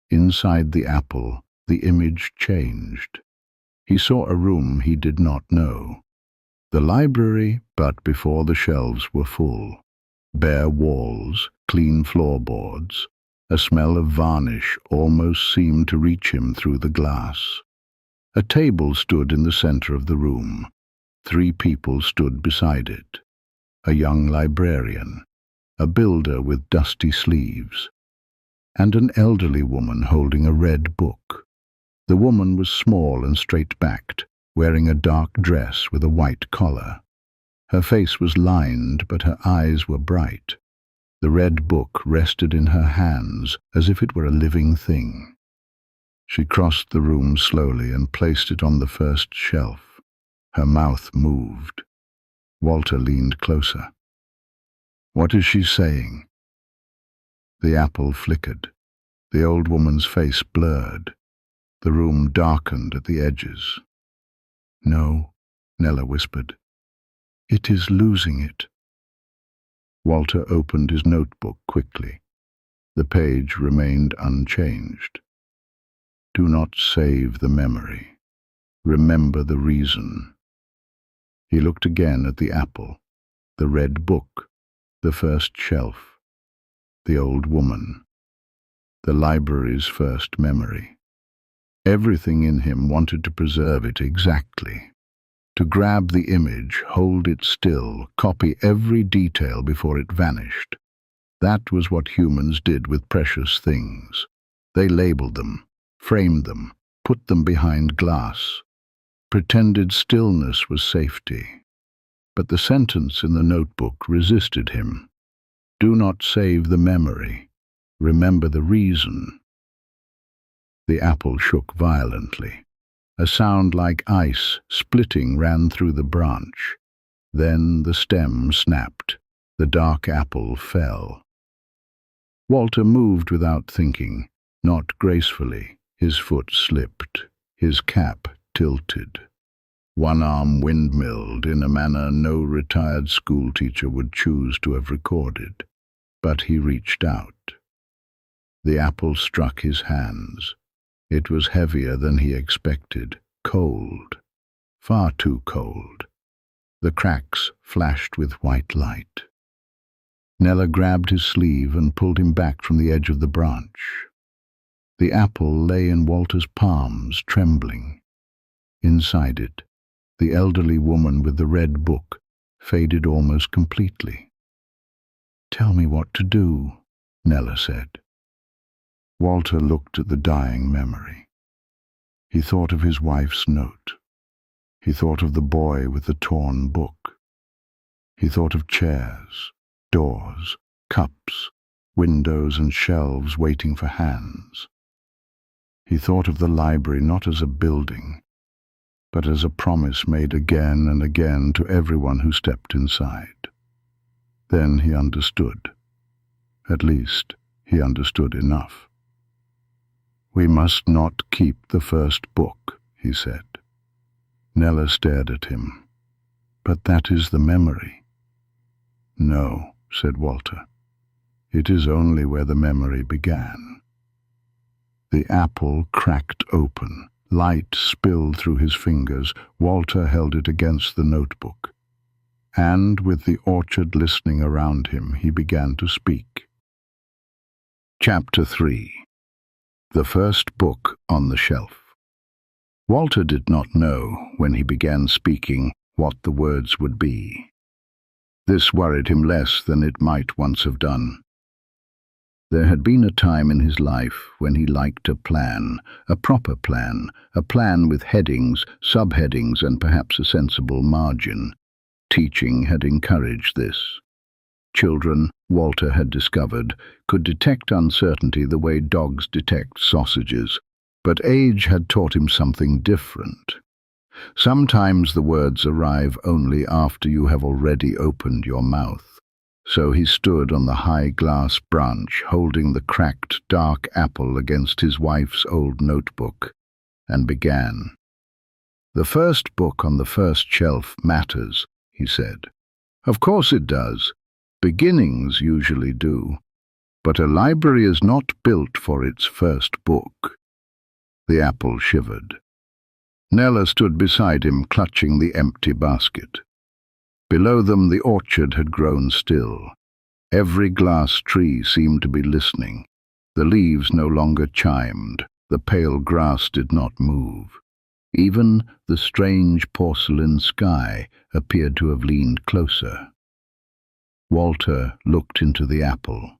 Inside the apple, the image changed. He saw a room he did not know. The library, but before the shelves were full. Bare walls, clean floorboards. A smell of varnish almost seemed to reach him through the glass. A table stood in the center of the room. 3 people stood beside it. A young librarian, a builder with dusty sleeves, and an elderly woman holding a red book. The woman was small and straight-backed, wearing a dark dress with a white collar. Her face was lined, but her eyes were bright. The red book rested in her hands as if it were a living thing. She crossed the room slowly and placed it on the first shelf. Her mouth moved. Walter leaned closer. "What is she saying?" The apple flickered. The old woman's face blurred. The room darkened at the edges. "No," Nella whispered. "It is losing it." Walter opened his notebook quickly. The page remained unchanged. Do not save the memory. Remember the reason. He looked again at the apple, the red book, the first shelf, the old woman, the library's first memory. Everything in him wanted to preserve it exactly, to grab the image, hold it still, copy every detail before it vanished. That was what humans did with precious things. They labeled them, framed them, put them behind glass, pretended stillness was safety. But the sentence in the notebook resisted him. Do not save the memory. Remember the reason. The apple shook violently. A sound like ice splitting ran through the branch. Then the stem snapped. The dark apple fell. Walter moved without thinking, not gracefully. His foot slipped. His cap tilted. One arm windmilled in a manner no retired schoolteacher would choose to have recorded. But he reached out. The apple struck his hands. It was heavier than he expected, cold, far too cold. The cracks flashed with white light. Nella grabbed his sleeve and pulled him back from the edge of the branch. The apple lay in Walter's palms, trembling. Inside it, the elderly woman with the red book faded almost completely. "Tell me what to do," Nella said. Walter looked at the dying memory. He thought of his wife's note. He thought of the boy with the torn book. He thought of chairs, doors, cups, windows and shelves waiting for hands. He thought of the library not as a building, but as a promise made again and again to everyone who stepped inside. Then he understood. At least, he understood enough. "We must not keep the first book," he said. Nella stared at him. "But that is the memory." "No," said Walter. "It is only where the memory began." The apple cracked open. Light spilled through his fingers. Walter held it against the notebook. And, with the orchard listening around him, he began to speak. Chapter 3. The first book on the shelf. Walter did not know, when he began speaking, what the words would be. This worried him less than it might once have done. There had been a time in his life when he liked a plan, a proper plan, a plan with headings, subheadings, and perhaps a sensible margin. Teaching had encouraged this. Children, Walter had discovered, could detect uncertainty the way dogs detect sausages, but age had taught him something different. Sometimes the words arrive only after you have already opened your mouth. So he stood on the high glass branch, holding the cracked dark apple against his wife's old notebook, and began. "The first book on the first shelf matters," he said. "Of course it does. Beginnings usually do. But a library is not built for its first book." The apple shivered. Nella stood beside him, clutching the empty basket. Below them the orchard had grown still. Every glass tree seemed to be listening. The leaves no longer chimed. The pale grass did not move. Even the strange porcelain sky appeared to have leaned closer. Walter looked into the apple.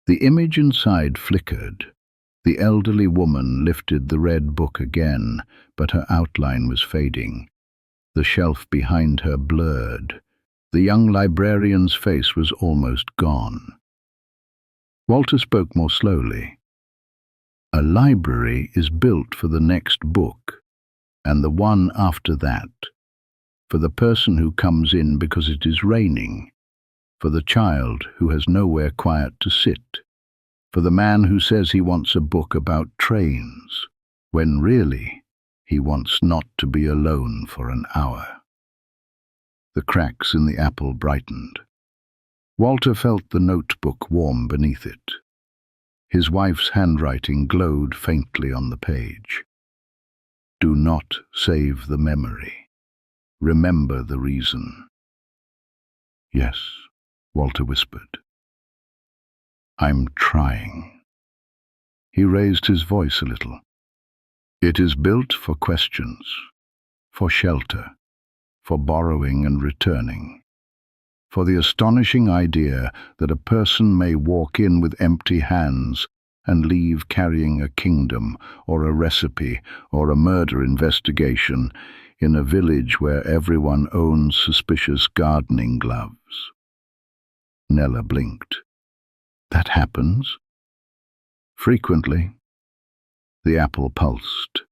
The image inside flickered. The elderly woman lifted the red book again, but her outline was fading. The shelf behind her blurred. The young librarian's face was almost gone. Walter spoke more slowly. "A library is built for the next book, and the one after that, for the person who comes in because it is raining, for the child who has nowhere quiet to sit, for the man who says he wants a book about trains, when really he wants not to be alone for an hour." The cracks in the apple brightened. Walter felt the notebook warm beneath it. His wife's handwriting glowed faintly on the page. "Do not save the memory. Remember the reason." "Yes," Walter whispered. "I'm trying." He raised his voice a little. "It is built for questions, for shelter, for borrowing and returning, for the astonishing idea that a person may walk in with empty hands and leave carrying a kingdom or a recipe or a murder investigation in a village where everyone owns suspicious gardening gloves." Nella blinked. "That happens?" "Frequently." The apple pulsed.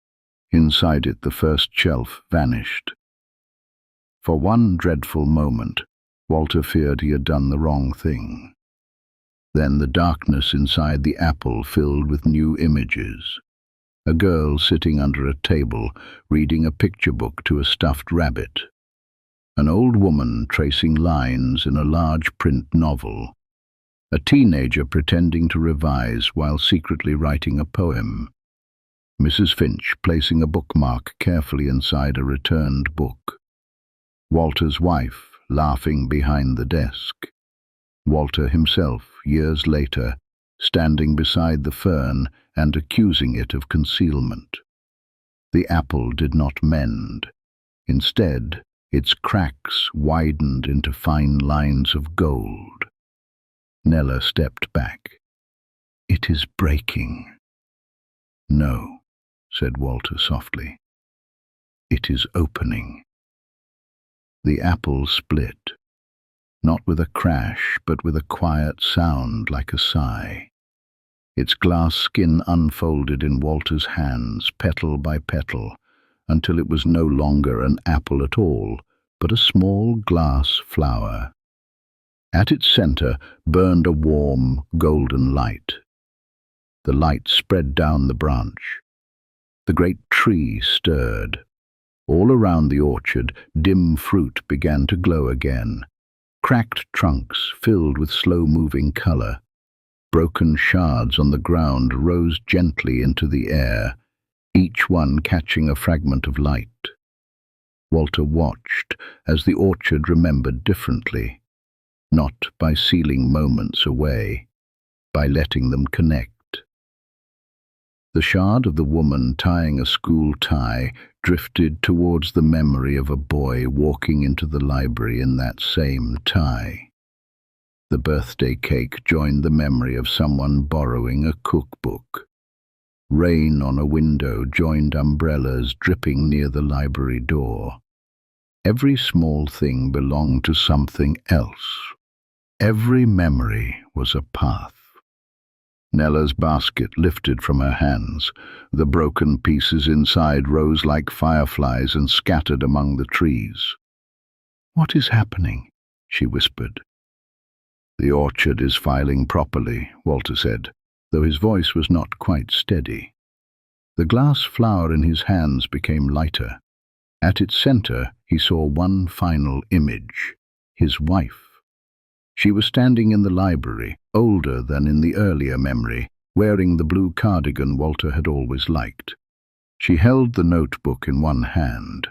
Inside it, the first shelf vanished. For one dreadful moment, Walter feared he had done the wrong thing. Then the darkness inside the apple filled with new images. A girl sitting under a table, reading a picture book to a stuffed rabbit. An old woman tracing lines in a large print novel. A teenager pretending to revise while secretly writing a poem. Mrs. Finch placing a bookmark carefully inside a returned book. Walter's wife laughing behind the desk. Walter himself, years later, standing beside the fern and accusing it of concealment. The apple did not mend. Instead, its cracks widened into fine lines of gold. Nella stepped back. "It is breaking." "No," said Walter softly. "It is opening." The apple split, not with a crash, but with a quiet sound like a sigh. Its glass skin unfolded in Walter's hands, petal by petal, until it was no longer an apple at all, but a small glass flower. At its center burned a warm, golden light. The light spread down the branch. The great tree stirred. All around the orchard, dim fruit began to glow again. Cracked trunks filled with slow-moving color. Broken shards on the ground rose gently into the air, each one catching a fragment of light. Walter watched as the orchard remembered differently, not by sealing moments away, by letting them connect. The shard of the woman tying a school tie drifted towards the memory of a boy walking into the library in that same tie. The birthday cake joined the memory of someone borrowing a cookbook. Rain on a window joined umbrellas dripping near the library door. Every small thing belonged to something else. Every memory was a path. Nella's basket lifted from her hands. The broken pieces inside rose like fireflies and scattered among the trees. "What is happening?" she whispered. "The orchard is filing properly," Walter said, though his voice was not quite steady. The glass flower in his hands became lighter. At its center he saw one final image, his wife. She was standing in the library, older than in the earlier memory, wearing the blue cardigan Walter had always liked. She held the notebook in one hand.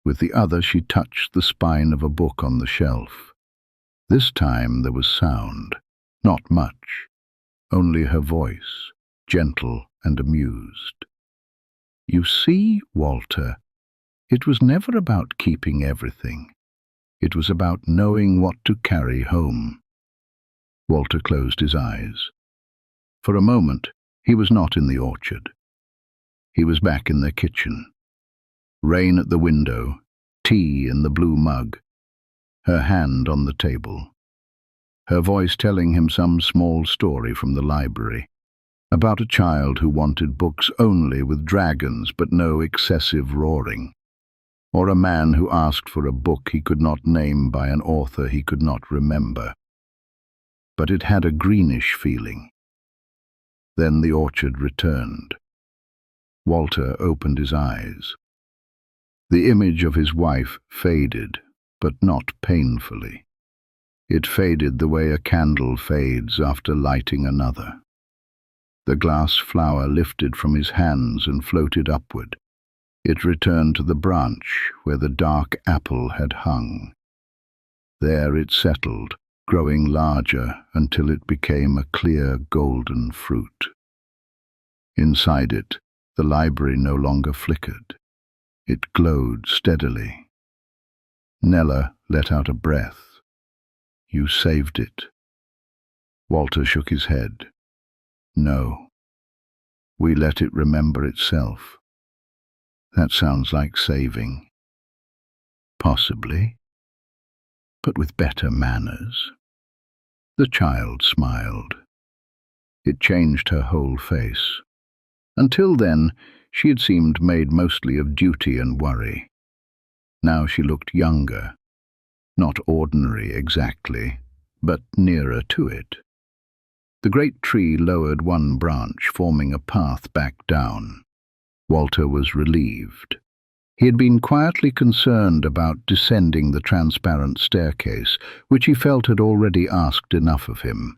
With the other she touched the spine of a book on the shelf. This time there was sound, not much, only her voice, gentle and amused. "You see, Walter, it was never about keeping everything. It was about knowing what to carry home." Walter closed his eyes. For a moment, he was not in the orchard. He was back in their kitchen. Rain at the window, tea in the blue mug, her hand on the table. Her voice telling him some small story from the library, about a child who wanted books only with dragons but no excessive roaring. Or a man who asked for a book he could not name by an author he could not remember. But it had a greenish feeling. Then the orchard returned. Walter opened his eyes. The image of his wife faded, but not painfully. It faded the way a candle fades after lighting another. The glass flower lifted from his hands and floated upward. It returned to the branch where the dark apple had hung. There it settled, growing larger until it became a clear golden fruit. Inside it, the library no longer flickered. It glowed steadily. Nella let out a breath. "You saved it." Walter shook his head. "No. We let it remember itself." "That sounds like saving." "Possibly, but with better manners." The child smiled. It changed her whole face. Until then, she had seemed made mostly of duty and worry. Now she looked younger, not ordinary exactly, but nearer to it. The great tree lowered one branch, forming a path back down. Walter was relieved. He had been quietly concerned about descending the transparent staircase, which he felt had already asked enough of him.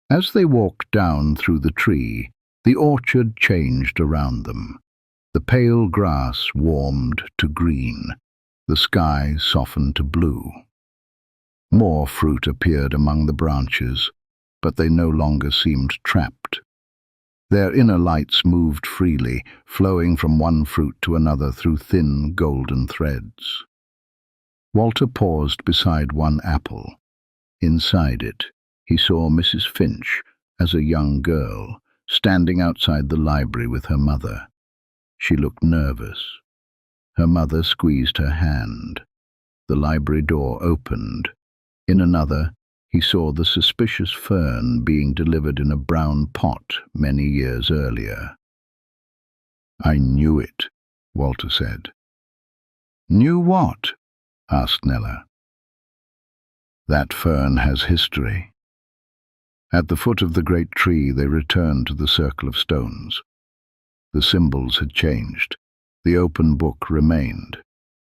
As they walked down through the tree, the orchard changed around them. The pale grass warmed to green. The sky softened to blue. More fruit appeared among the branches, but they no longer seemed trapped. Their inner lights moved freely, flowing from one fruit to another through thin golden threads. Walter paused beside one apple. Inside it, he saw Mrs. Finch as a young girl, standing outside the library with her mother. She looked nervous. Her mother squeezed her hand. The library door opened. In another, he saw the suspicious fern being delivered in a brown pot many years earlier. "I knew it," Walter said. "Knew what?" asked Nella. "That fern has history." At the foot of the great tree they returned to the circle of stones. The symbols had changed. The open book remained.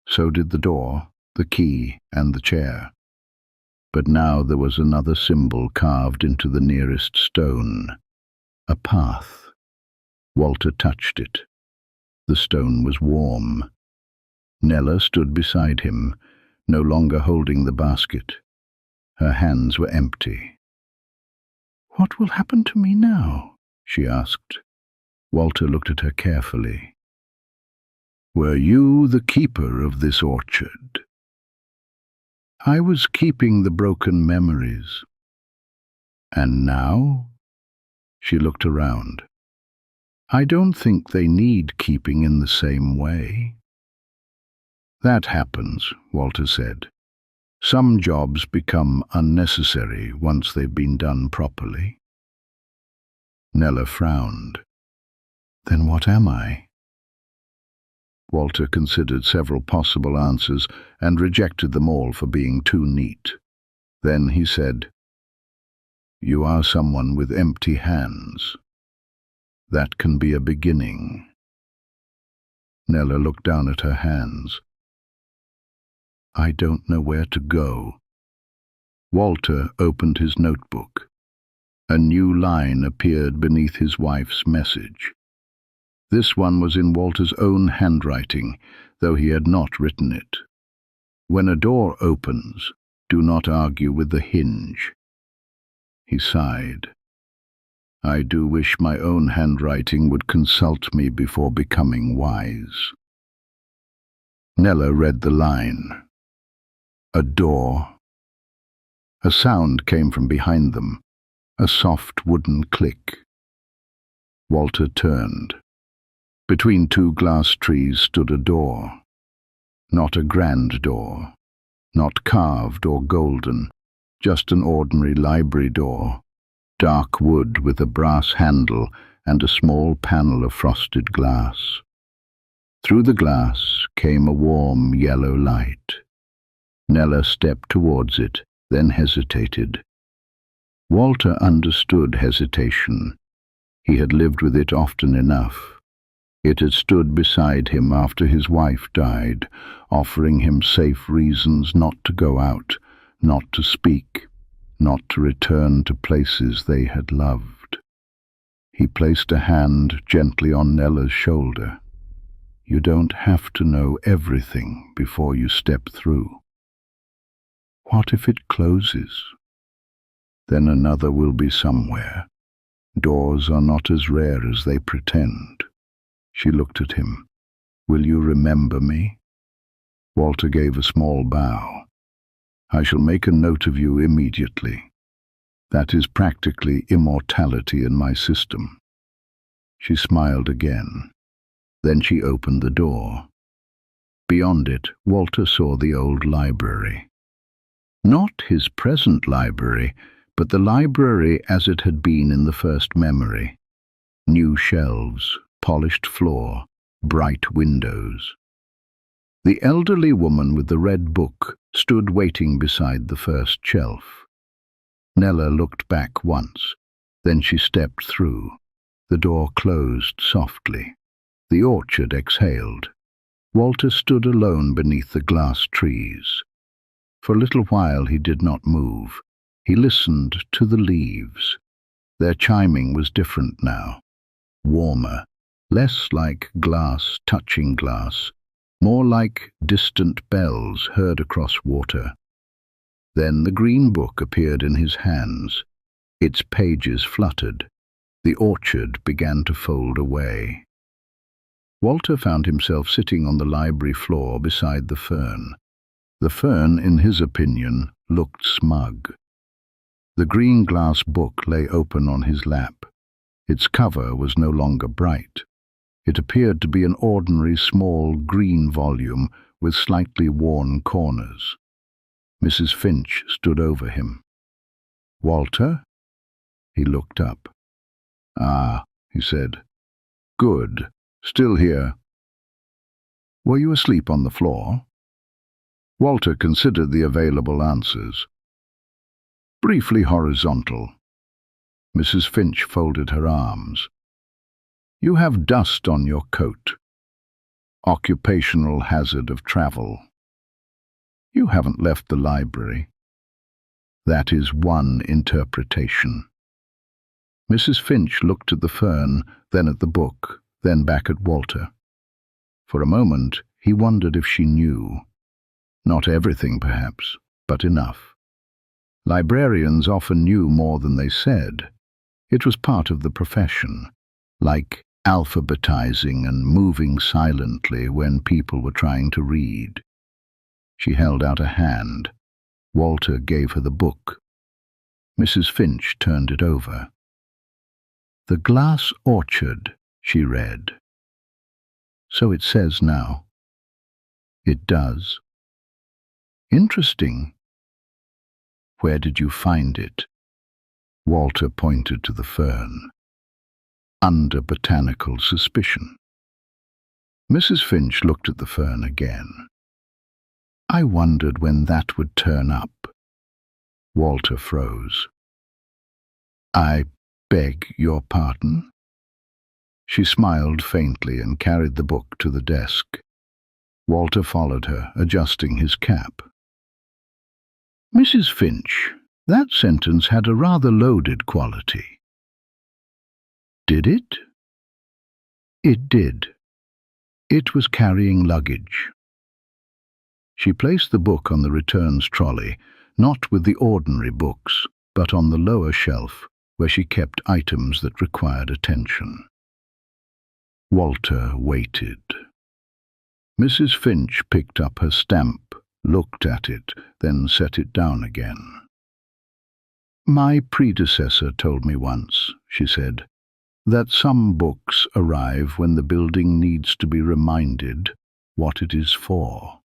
So did the door, the key, and the chair. But now there was another symbol carved into the nearest stone. A path. Walter touched it. The stone was warm. Nella stood beside him, no longer holding the basket. Her hands were empty. "What will happen to me now?" she asked. Walter looked at her carefully. "Were you the keeper of this orchard?" "I was keeping the broken memories." "And now?" She looked around. "I don't think they need keeping in the same way." "That happens," Walter said. "Some jobs become unnecessary once they've been done properly." Nella frowned. "Then what am I?" Walter considered several possible answers and rejected them all for being too neat. Then he said, "You are someone with empty hands. That can be a beginning." Nella looked down at her hands. "I don't know where to go." Walter opened his notebook. A new line appeared beneath his wife's message. This one was in Walter's own handwriting, though he had not written it. "When a door opens, do not argue with the hinge." He sighed. "I do wish my own handwriting would consult me before becoming wise." Nella read the line. A door. A sound came from behind them, a soft wooden click. Walter turned. Between two glass trees stood a door. Not a grand door, not carved or golden, just an ordinary library door, dark wood with a brass handle and a small panel of frosted glass. Through the glass came a warm yellow light. Nella stepped towards it, then hesitated. Walter understood hesitation. He had lived with it often enough. It had stood beside him after his wife died, offering him safe reasons not to go out, not to speak, not to return to places they had loved. He placed a hand gently on Nella's shoulder. You don't have to know everything before you step through. What if it closes? Then another will be somewhere. Doors are not as rare as they pretend. She looked at him. Will you remember me? Walter gave a small bow. I shall make a note of you immediately. That is practically immortality in my system. She smiled again. Then she opened the door. Beyond it, Walter saw the old library. Not his present library, but the library as it had been in the first memory. New shelves, polished floor, bright windows. The elderly woman with the red book stood waiting beside the first shelf. Nella looked back once, then she stepped through. The door closed softly. The orchard exhaled. Walter stood alone beneath the glass trees. For a little while he did not move. He listened to the leaves. Their chiming was different now, warmer, less like glass touching glass, more like distant bells heard across water. Then the green book appeared in his hands. Its pages fluttered. The orchard began to fold away. Walter found himself sitting on the library floor beside the fern. The fern, in his opinion, looked smug. The green glass book lay open on his lap. Its cover was no longer bright. It appeared to be an ordinary small green volume with slightly worn corners. Mrs. Finch stood over him. "Walter?" He looked up. "Ah," he said. "Good. Still here." "Were you asleep on the floor?" Walter considered the available answers. "Briefly horizontal." Mrs. Finch folded her arms. "You have dust on your coat. Occupational hazard of travel. You haven't left the library." That is one interpretation. Mrs. Finch looked at the fern, then at the book, then back at Walter. For a moment he wondered if she knew. Not everything, perhaps, but enough. Librarians often knew more than they said. It was part of the profession, like alphabetizing and moving silently when people were trying to read. She held out a hand. Walter gave her the book. Mrs. Finch turned it over. "The Glass Orchard," she read. "So it says now." "It does." "Interesting. Where did you find it?" Walter pointed to the fern. "Under botanical suspicion." Mrs. Finch looked at the fern again. "I wondered when that would turn up." Walter froze. "I beg your pardon?" She smiled faintly and carried the book to the desk. Walter followed her, adjusting his cap. "Mrs. Finch, that sentence had a rather loaded quality." "Did it?" "It did. It was carrying luggage." She placed the book on the returns trolley, not with the ordinary books, but on the lower shelf, where she kept items that required attention. Walter waited. Mrs. Finch picked up her stamp, looked at it, then set it down again. "My predecessor told me once," she said, "that some books arrive when the building needs to be reminded what it is for."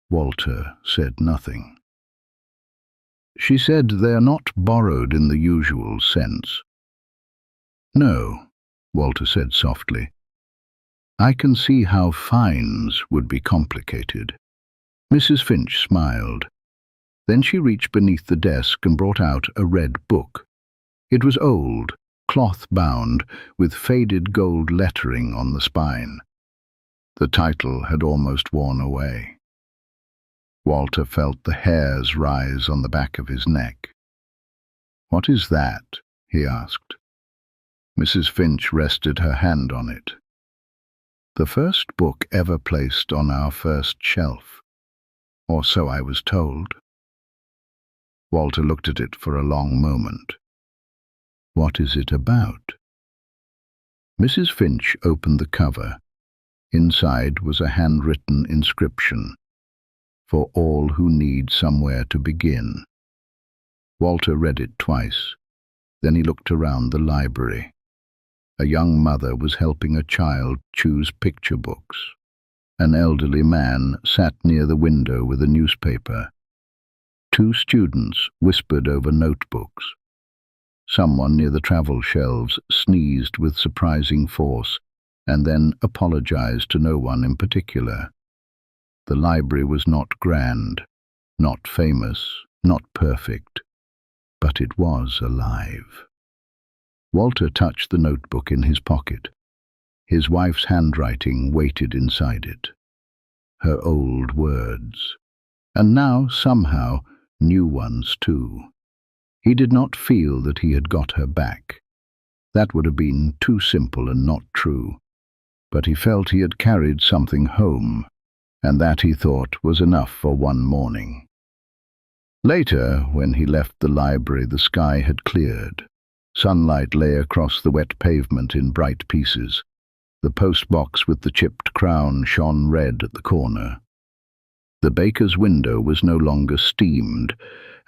Walter said nothing. "She said they are not borrowed in the usual sense." "No," Walter said softly. "I can see how fines would be complicated." Mrs. Finch smiled. Then she reached beneath the desk and brought out a red book. It was old, cloth-bound, with faded gold lettering on the spine. The title had almost worn away. Walter felt the hairs rise on the back of his neck. "What is that?" he asked. Mrs. Finch rested her hand on it. "The first book ever placed on our first shelf, or so I was told." Walter looked at it for a long moment. "What is it about?" Mrs. Finch opened the cover. Inside was a handwritten inscription, "For all who need somewhere to begin." Walter read it twice. Then he looked around the library. A young mother was helping a child choose picture books. An elderly man sat near the window with a newspaper. 2 students whispered over notebooks. Someone near the travel shelves sneezed with surprising force and then apologized to no one in particular. The library was not grand, not famous, not perfect, but it was alive. Walter touched the notebook in his pocket. His wife's handwriting waited inside it. Her old words. And now, somehow, new ones too. He did not feel that he had got her back. That would have been too simple and not true. But he felt he had carried something home, and that, he thought, was enough for one morning. Later, when he left the library, the sky had cleared. Sunlight lay across the wet pavement in bright pieces. The postbox with the chipped crown shone red at the corner. The baker's window was no longer steamed,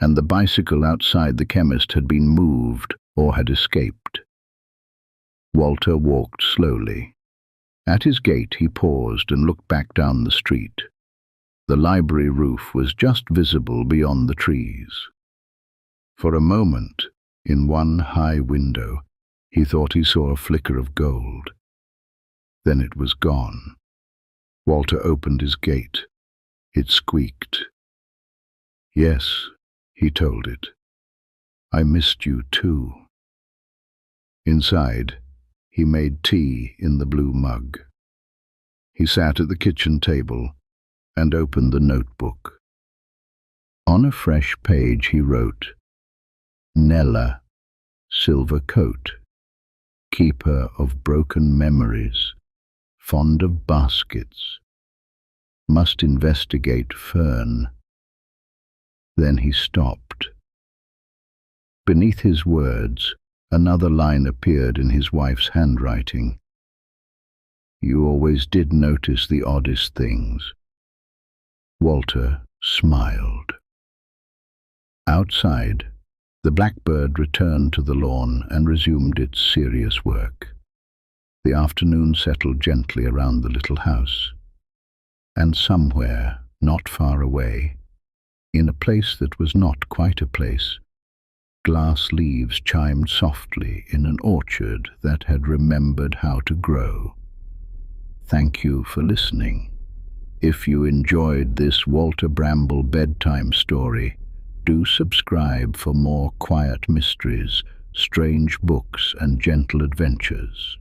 and the bicycle outside the chemist had been moved or had escaped. Walter walked slowly. At his gate he paused and looked back down the street. The library roof was just visible beyond the trees. For a moment, in one high window, he thought he saw a flicker of gold. Then it was gone. Walter opened his gate. It squeaked. "Yes," he told it. "I missed you too." Inside, he made tea in the blue mug. He sat at the kitchen table and opened the notebook. On a fresh page he wrote, "Nella, silver coat, keeper of broken memories, fond of baskets, must investigate fern." Then he stopped. Beneath his words, another line appeared in his wife's handwriting. "You always did notice the oddest things." Walter smiled. Outside, the blackbird returned to the lawn and resumed its serious work. The afternoon settled gently around the little house. And somewhere, not far away, in a place that was not quite a place, glass leaves chimed softly in an orchard that had remembered how to grow. Thank you for listening. If you enjoyed this Walter Bramble bedtime story, do subscribe for more quiet mysteries, strange books, and gentle adventures.